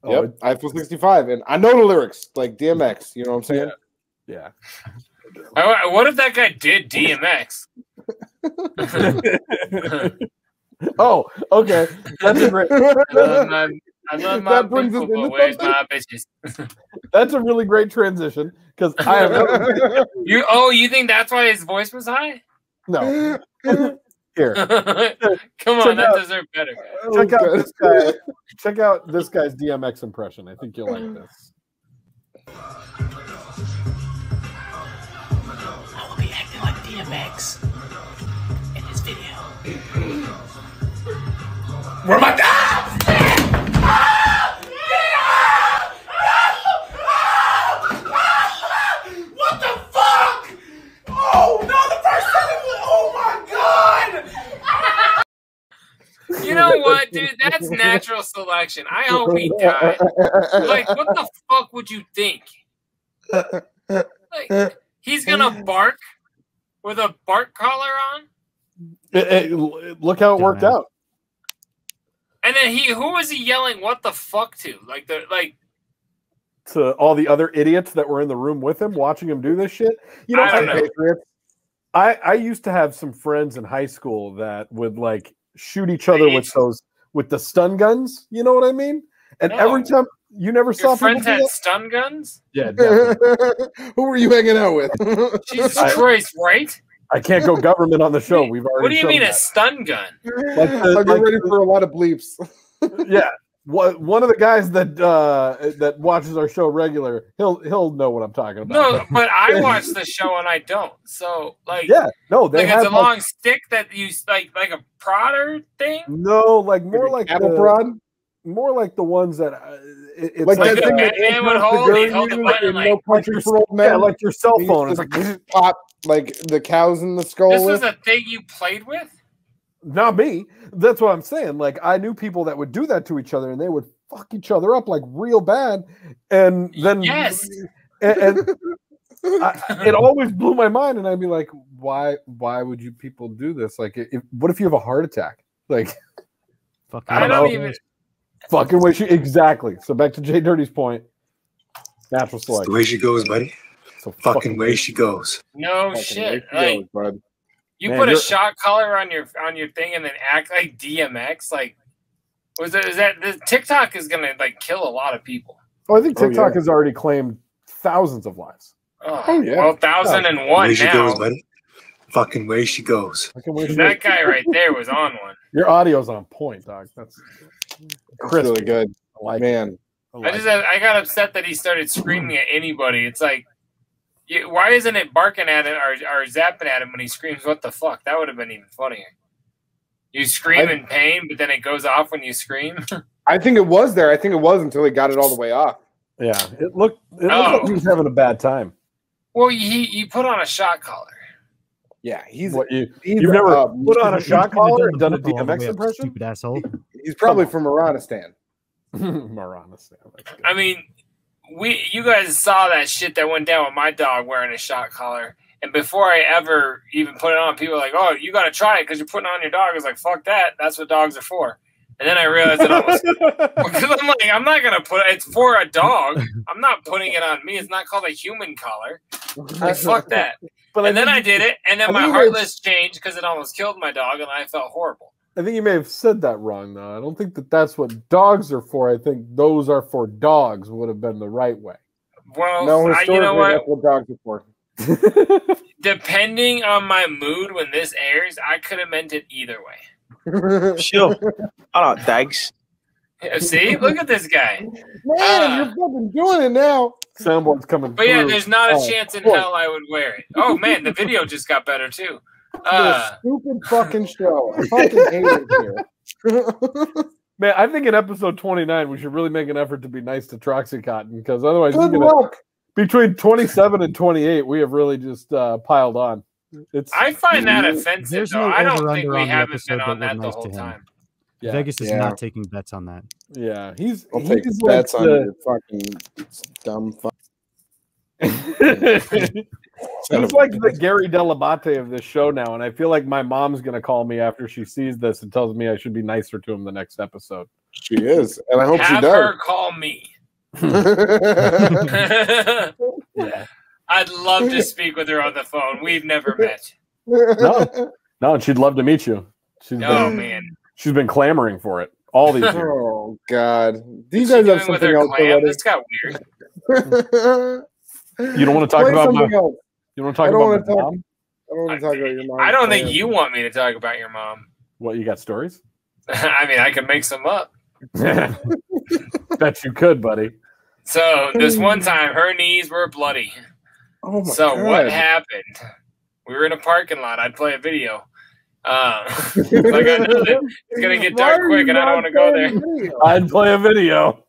Yep, Eiffel 65, and I know the lyrics like DMX. You know what I'm saying? Yeah. What if that guy did DMX? Oh, okay. That's a great. I love my people, but where's my bitches? That's a really great transition because I have never... You think that's why his voice was high? No. Here. Come on, that deserves better. Check out this guy's DMX impression. I think you'll like this. I will be acting like DMX in this video. Where am I? What the fuck? Oh no, the first time. Oh my god! You know what, dude? That's natural selection. I hope he died. Like, what the fuck would you think? Like, he's gonna bark with a bark collar on? Look how it worked out. And then who was he yelling what the fuck to? To all the other idiots that were in the room with him watching him do this shit. I don't know. I used to have some friends in high school that would like shoot each other with the stun guns. You know what I mean? And No. every time you never saw Your friends people do had that? stun guns? Yeah, definitely. Who were you hanging out with? Jesus Christ, right? I can't go government on the show. We've already. What do you mean shown a stun gun? I'll get ready for a lot of bleeps. Yeah, one of the guys that watches our show regular, he'll know what I'm talking about. No, but I watch the show and I don't. So like, yeah, no, they like have it's a long stick that you like a prodder thing. No, like more like cattle prod. More like the ones that it's Like like that thing that man would hold. He'd hold the button in like. No Country for Old Men. yeah, like your cell They phone. used It's to like pop like the cows in the skull. This with. was a thing you played with. not me. That's what I'm saying. Like I knew people that would do that to each other, and they would fuck each other up like real bad, and then Yes. and it always blew my mind, and I'd be like, why would you people do this? Like, what if you have a heart attack? Like, I don't even. fucking way she exactly. So back to JDirty's point, natural The selection. way she goes, buddy. So Fucking way she goes. No Fucking shit. way Like bud. you Man, put a you're- shot collar on your thing and then act like DMX. Like, is that the TikTok is gonna like kill a lot of people. Oh, I think TikTok yeah. has already claimed thousands of lives. Oh, yeah. well, 1,001 Way she now. goes, buddy. Fucking way she goes. Fucking way she That goes. guy right there was on one. Your audio's on point, dog. That's That's really good. I like Man. it. I got upset that he started screaming at anybody. It's like, why isn't it barking at it or zapping at him when he screams, what the fuck? That would have been even funnier. You scream in pain, but then it goes off when you scream. I think it was there. I think it was until he got it all the way off. Yeah, it looked like he was having a bad time. Well, he put on a shot collar. Yeah, he's You've never put on a He's shot probably collar and done a the purple all the DMX way up, impression? Stupid asshole. He's probably from Iranistan. Maranistan. I mean, you guys saw that shit that went down with my dog wearing a shot collar. And before I ever even put it on, people were like, oh, you got to try it because you're putting it on your dog. I was like, fuck that. That's what dogs are for. And then I realized that because I'm like, I'm not going to put it. It's for a dog. I'm not putting it on me. It's not called a human collar. Like, fuck that. And then I did it. And then my heart list changed because it almost killed my dog. And I felt horrible. I think you may have said that wrong, though. I don't think that's what dogs are for. I think those are for dogs would have been the right way. Well, No, you know what? that's what dogs are for. Depending on my mood when this airs, I could have meant it either way. Sure. I like dags. See? Look at this guy. Man, you're fucking doing it now. Soundboard's coming But yeah, through. there's not a chance in hell I would wear it. Oh, man, the video just got better, too. This stupid fucking show. I fucking hate it here. Man, I think in episode 29, we should really make an effort to be nice to Troxy Cotton because otherwise, Good luck. Between 27 and 28, we have really just piled on. I find that offensive, There's though. no I don't over-under think we on the haven't episode been on that that were the nice whole to him. time. Yeah. Vegas is not taking bets on that. Yeah, I'll take he's bets like on your fucking dumb fuck. He's like the Gary Delabate of this show now, and I feel like my mom's gonna call me after she sees this and tells me I should be nicer to him the next episode. She is, and I hope she Have does. her call me. Yeah. I'd love to speak with her on the phone. We've never met. No, and she'd love to meet you. Man. She's been clamoring for it all these years. Oh God, do you What's she guys have doing with something her else clam? already? This got weird. You don't want to talk Play about something my, else. you want to talk I don't about want my to talk. mom? I don't want to talk about your mom. I don't think you want me to talk about your mom. What, you got stories? I mean, I could make some up. Bet you could, buddy. So this one time, her knees were bloody. Oh my So God. what happened? We were in a parking lot. I'd play a video. Like I know that it's gonna get dark quick, and I don't want to go there. I'd play a video.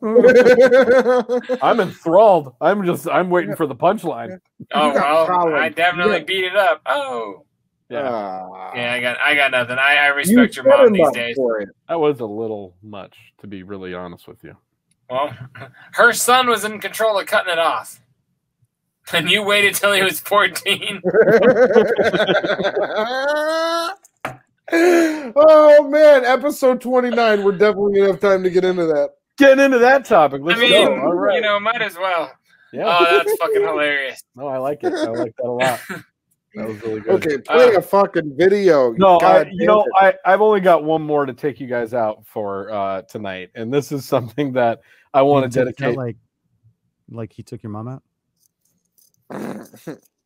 I'm enthralled. I'm waiting for the punchline. Oh well, I definitely beat it up. Oh Yeah. yeah, I got nothing. I respect your mom these days. That was a little much, to be really honest with you. Well, her son was in control of cutting it off. And you waited till he was 14. Oh man, episode 29. We're definitely gonna have time to get into that. Getting into that topic. Let's go. All right. Might as well. Yeah. Oh, that's fucking hilarious. No, I like it. I like that a lot. That was really good. Okay, play a fucking video. No, God I've only got one more to take you guys out for tonight, and this is something that I want to dedicate. Like he took your mom out.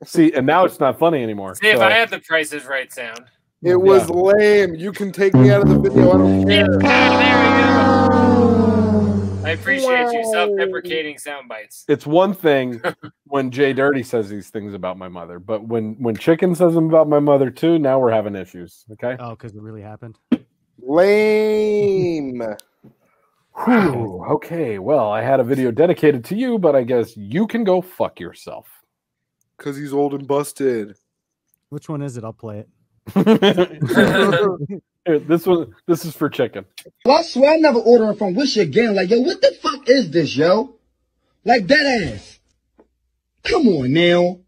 See, and now it's not funny anymore. See, if I had the Price is Right sound. It was lame. You can take me out of the video. I don't care. There we go. I appreciate you self-deprecating sound bites. It's one thing when JDirty says these things about my mother, but when Chicken says them about my mother too, now we're having issues. Okay. Oh, because it really happened. Lame. Whew, okay, well, I had a video dedicated to you, but I guess you can go fuck yourself. Because he's old and busted. Which one is it? I'll play it. Here, this is for Chicken. Well, I swear I'm never ordering from Wish again. Like, yo, what the fuck is this, yo? Like, that ass. Come on, now.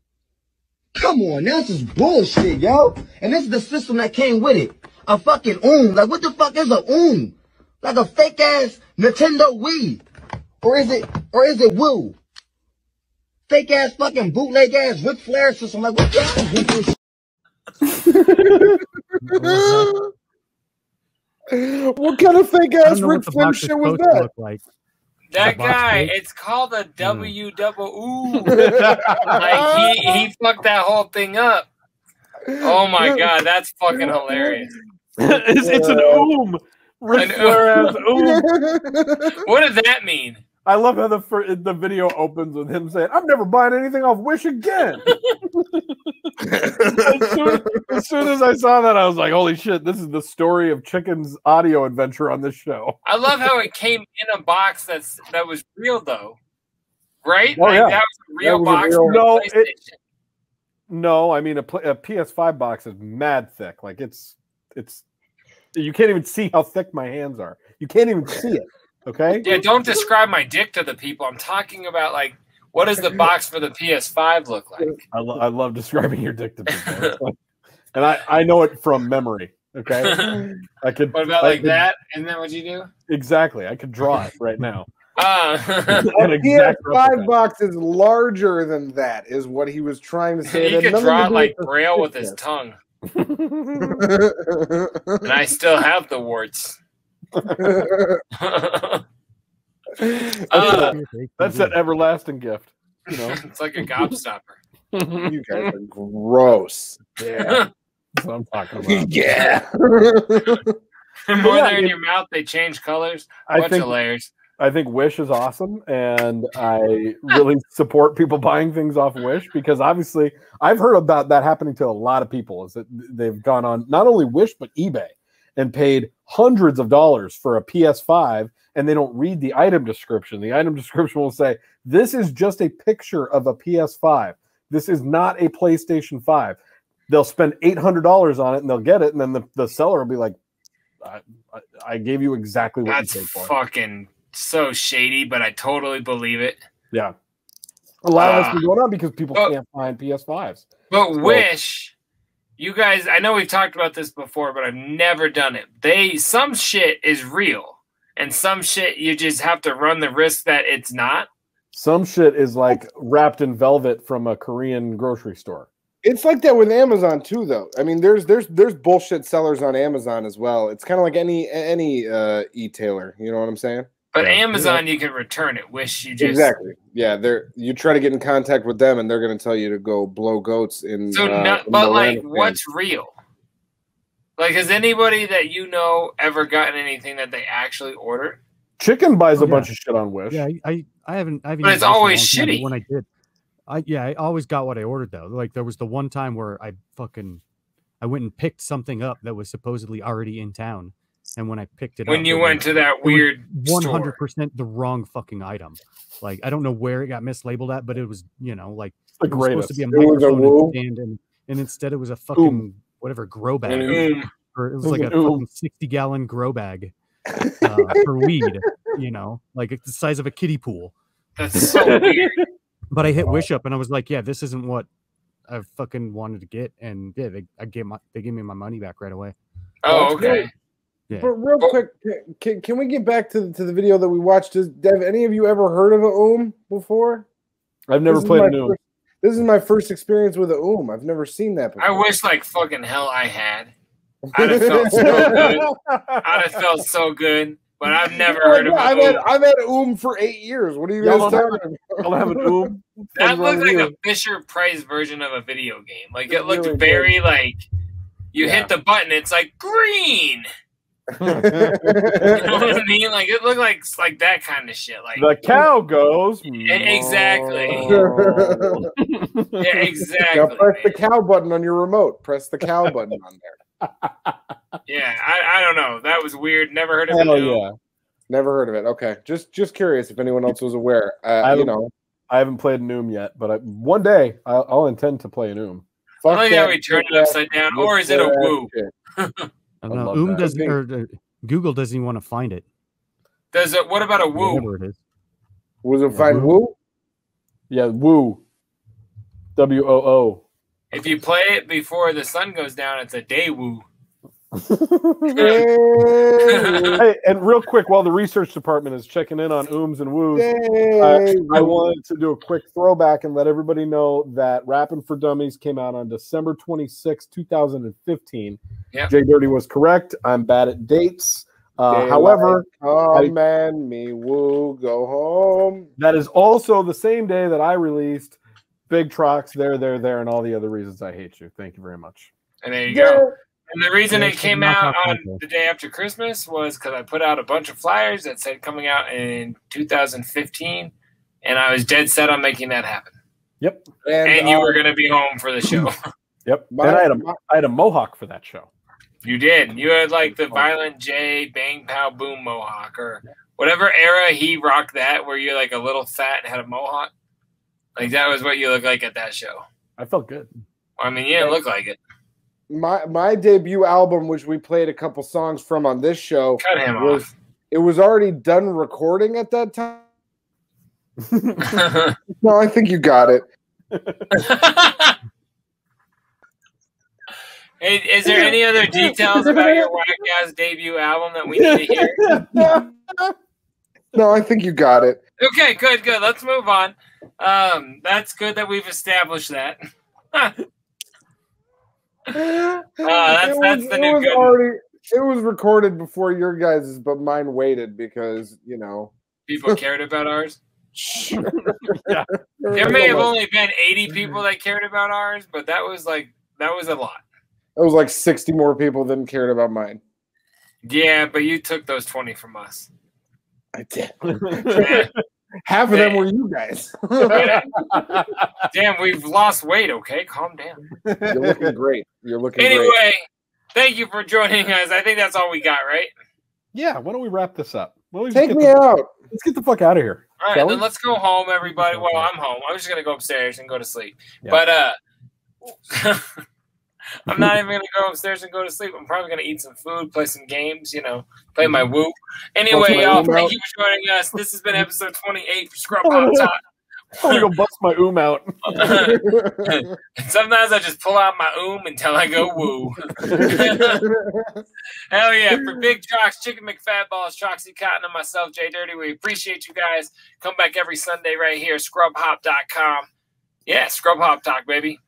Come on, now. This is bullshit, yo. And this is the system that came with it. A fucking Like, what the fuck is a Like a fake ass Nintendo Wii. Or is it Woo? Fake ass fucking bootleg ass Ric Flair system. Like, what the fuck is this? What kind of fake ass Ric Flair shit was that? Like? That guy, it's called a W. Like he fucked that whole thing up. Oh my god, that's fucking hilarious. It's an Ric Flair ass What does that mean? I love how the video opens with him saying, "I'm never buying anything off Wish again." as soon as I saw that, I was like, "Holy shit! This is the story of Chicken's audio adventure on this show." I love how it came in a box that was real though, right? Oh, yeah. That was a real box. No, I mean a PS5 box is mad thick. Like it's you can't even see how thick my hands are. You can't even see it. Okay. Yeah, don't describe my dick to the people. I'm talking about like, what does the box for the PS5 look like? I love describing your dick to people, and I know it from memory. Okay, I could. What about that? Isn't that what you do? Exactly. I could draw it right now. A PS5 box is larger than that, is what he was trying to say. He could draw like Braille with his tongue, and I still have the warts. That's an everlasting gift. You know, it's like a gobstopper. You guys are gross. Yeah, that's what I'm talking about. Yeah. And more they're in your mouth, they change colors. Bunch of layers. I think Wish is awesome, and I really support people buying things off Wish because obviously I've heard about that happening to a lot of people. Is that they've gone on not only Wish but eBay and paid hundreds of dollars for a PS5, and they don't read the item description. The item description will say, this is just a picture of a PS5. This is not a PlayStation 5. They'll spend $800 on it, and they'll get it, and then the seller will be like, I gave you exactly what you paid for. That's fucking so shady, but I totally believe it. Yeah. A lot of that's been going on because people can't find PS5s. But Wish... You guys, I know we've talked about this before, but I've never done it. Some shit is real, and some shit you just have to run the risk that it's not. Some shit is like wrapped in velvet from a Korean grocery store. It's like that with Amazon too, though. I mean, there's bullshit sellers on Amazon as well. It's kind of like any e-tailer. You know what I'm saying? But Amazon, you can return it. Wish you just exactly. Yeah, you try to get in contact with them, and they're going to tell you to go blow goats in. So, but like, what's real? Like, has anybody that you know ever gotten anything that they actually ordered? Chicken buys a bunch of shit on Wish. Yeah, I haven't. But it's always shitty. When I did, I always got what I ordered though. Like there was the one time where I went and picked something up that was supposedly already in town. And when I picked it up, when you went to that weird 100% the wrong fucking item. Like I don't know where it got mislabeled at, but it was, like it was supposed to be a microphone stand, and instead it was a fucking whatever grow bag. Or it was like a fucking 60-gallon grow bag for weed, like it's the size of a kiddie pool. That's so weird. But I hit Wish up and I was like, yeah, this isn't what I fucking wanted to get, and yeah, they gave me my money back right away. Oh, okay. Yeah. But real quick, can we get back to the video that we watched? Have any of you ever heard of a before? I've never played an This is my first experience with a I've never seen that before. I wish like fucking hell I had. I'd have felt so good. I'd have felt so good, but I've never heard of it. I've had for 8 years. What are you guys talking about? I'll have an That looked like a Fisher Price version of a video game. Like it looked very like you hit the button, it's like green. You know what I mean? Like it looked like that kind of shit. Like the cow goes. Exactly. Yeah, exactly. Now press the cow button on your remote. Press the cow button on there. Yeah, I don't know. That was weird. Never heard of it. Yeah. Never heard of it. Okay. Just curious if anyone else was aware. I haven't played an yet, but one day I'll intend to play an I like how we turn it upside down, or is it a woo? I don't know. Doesn't, or Google doesn't even want to find it. Does it? What about a woo? Whatever it is. Was it find woo? Yeah, woo. WOO. If you play it before the sun goes down, it's a day woo. Hey, and real quick, while the research department is checking in on and woos, I wanted to do a quick throwback and let everybody know that Rapping for Dummies came out on December 26, 2015. Yep. JDirty was correct. I'm bad at dates. However, man, me woo, go home. That is also the same day that I released Big Trox, there, and all the other reasons I hate you. Thank you very much. And there you go. And the reason it came out on the day after Christmas was because I put out a bunch of flyers that said coming out in 2015, and I was dead set on making that happen. Yep. And you were going to be home for the show. Yep. And I had a mohawk for that show. You did. You had like the Violent J, Bang Pow Boom mohawk, or whatever era he rocked that, where you're like a little fat and had a mohawk. Like that was what you looked like at that show. I felt good. I mean, you didn't look like it. My debut album, which we played a couple songs from on this show, cut him off. It was already done recording at that time. No, I think you got it. Hey, is there any other details about your whack-ass debut album that we need to hear? No, I think you got it. Okay, good. Let's move on. That's good that we've established that. That's the new good. It was recorded before your guys's, but mine waited because people cared about ours. Yeah. There may have only been 80 people that cared about ours, but that was a lot. It was like 60 more people than cared about mine. Yeah, but you took those 20 from us. I did. Half of them were you guys. Damn, we've lost weight. Okay, calm down. You're looking great. Anyway, thank you for joining us. I think that's all we got, right? Yeah. Why don't we wrap this up? Take me out. Let's get the fuck out of here. All right, then let's go home, everybody. Well, I'm home. I was just gonna go upstairs and go to sleep, but I'm not even going to go upstairs and go to sleep. I'm probably going to eat some food, play some games, play my woo. Anyway, y'all, thank you for joining us. This has been episode 28 for Scrub Hop Talk. I'm going to go bust my out. Sometimes I just pull out my until I go woo. Hell yeah. For Big Trox, Chicken McFatballs, Troxy Cotton, and myself, JDirty, we appreciate you guys. Come back every Sunday right here, scrubhop.com. Yeah, Scrub Hop Talk, baby.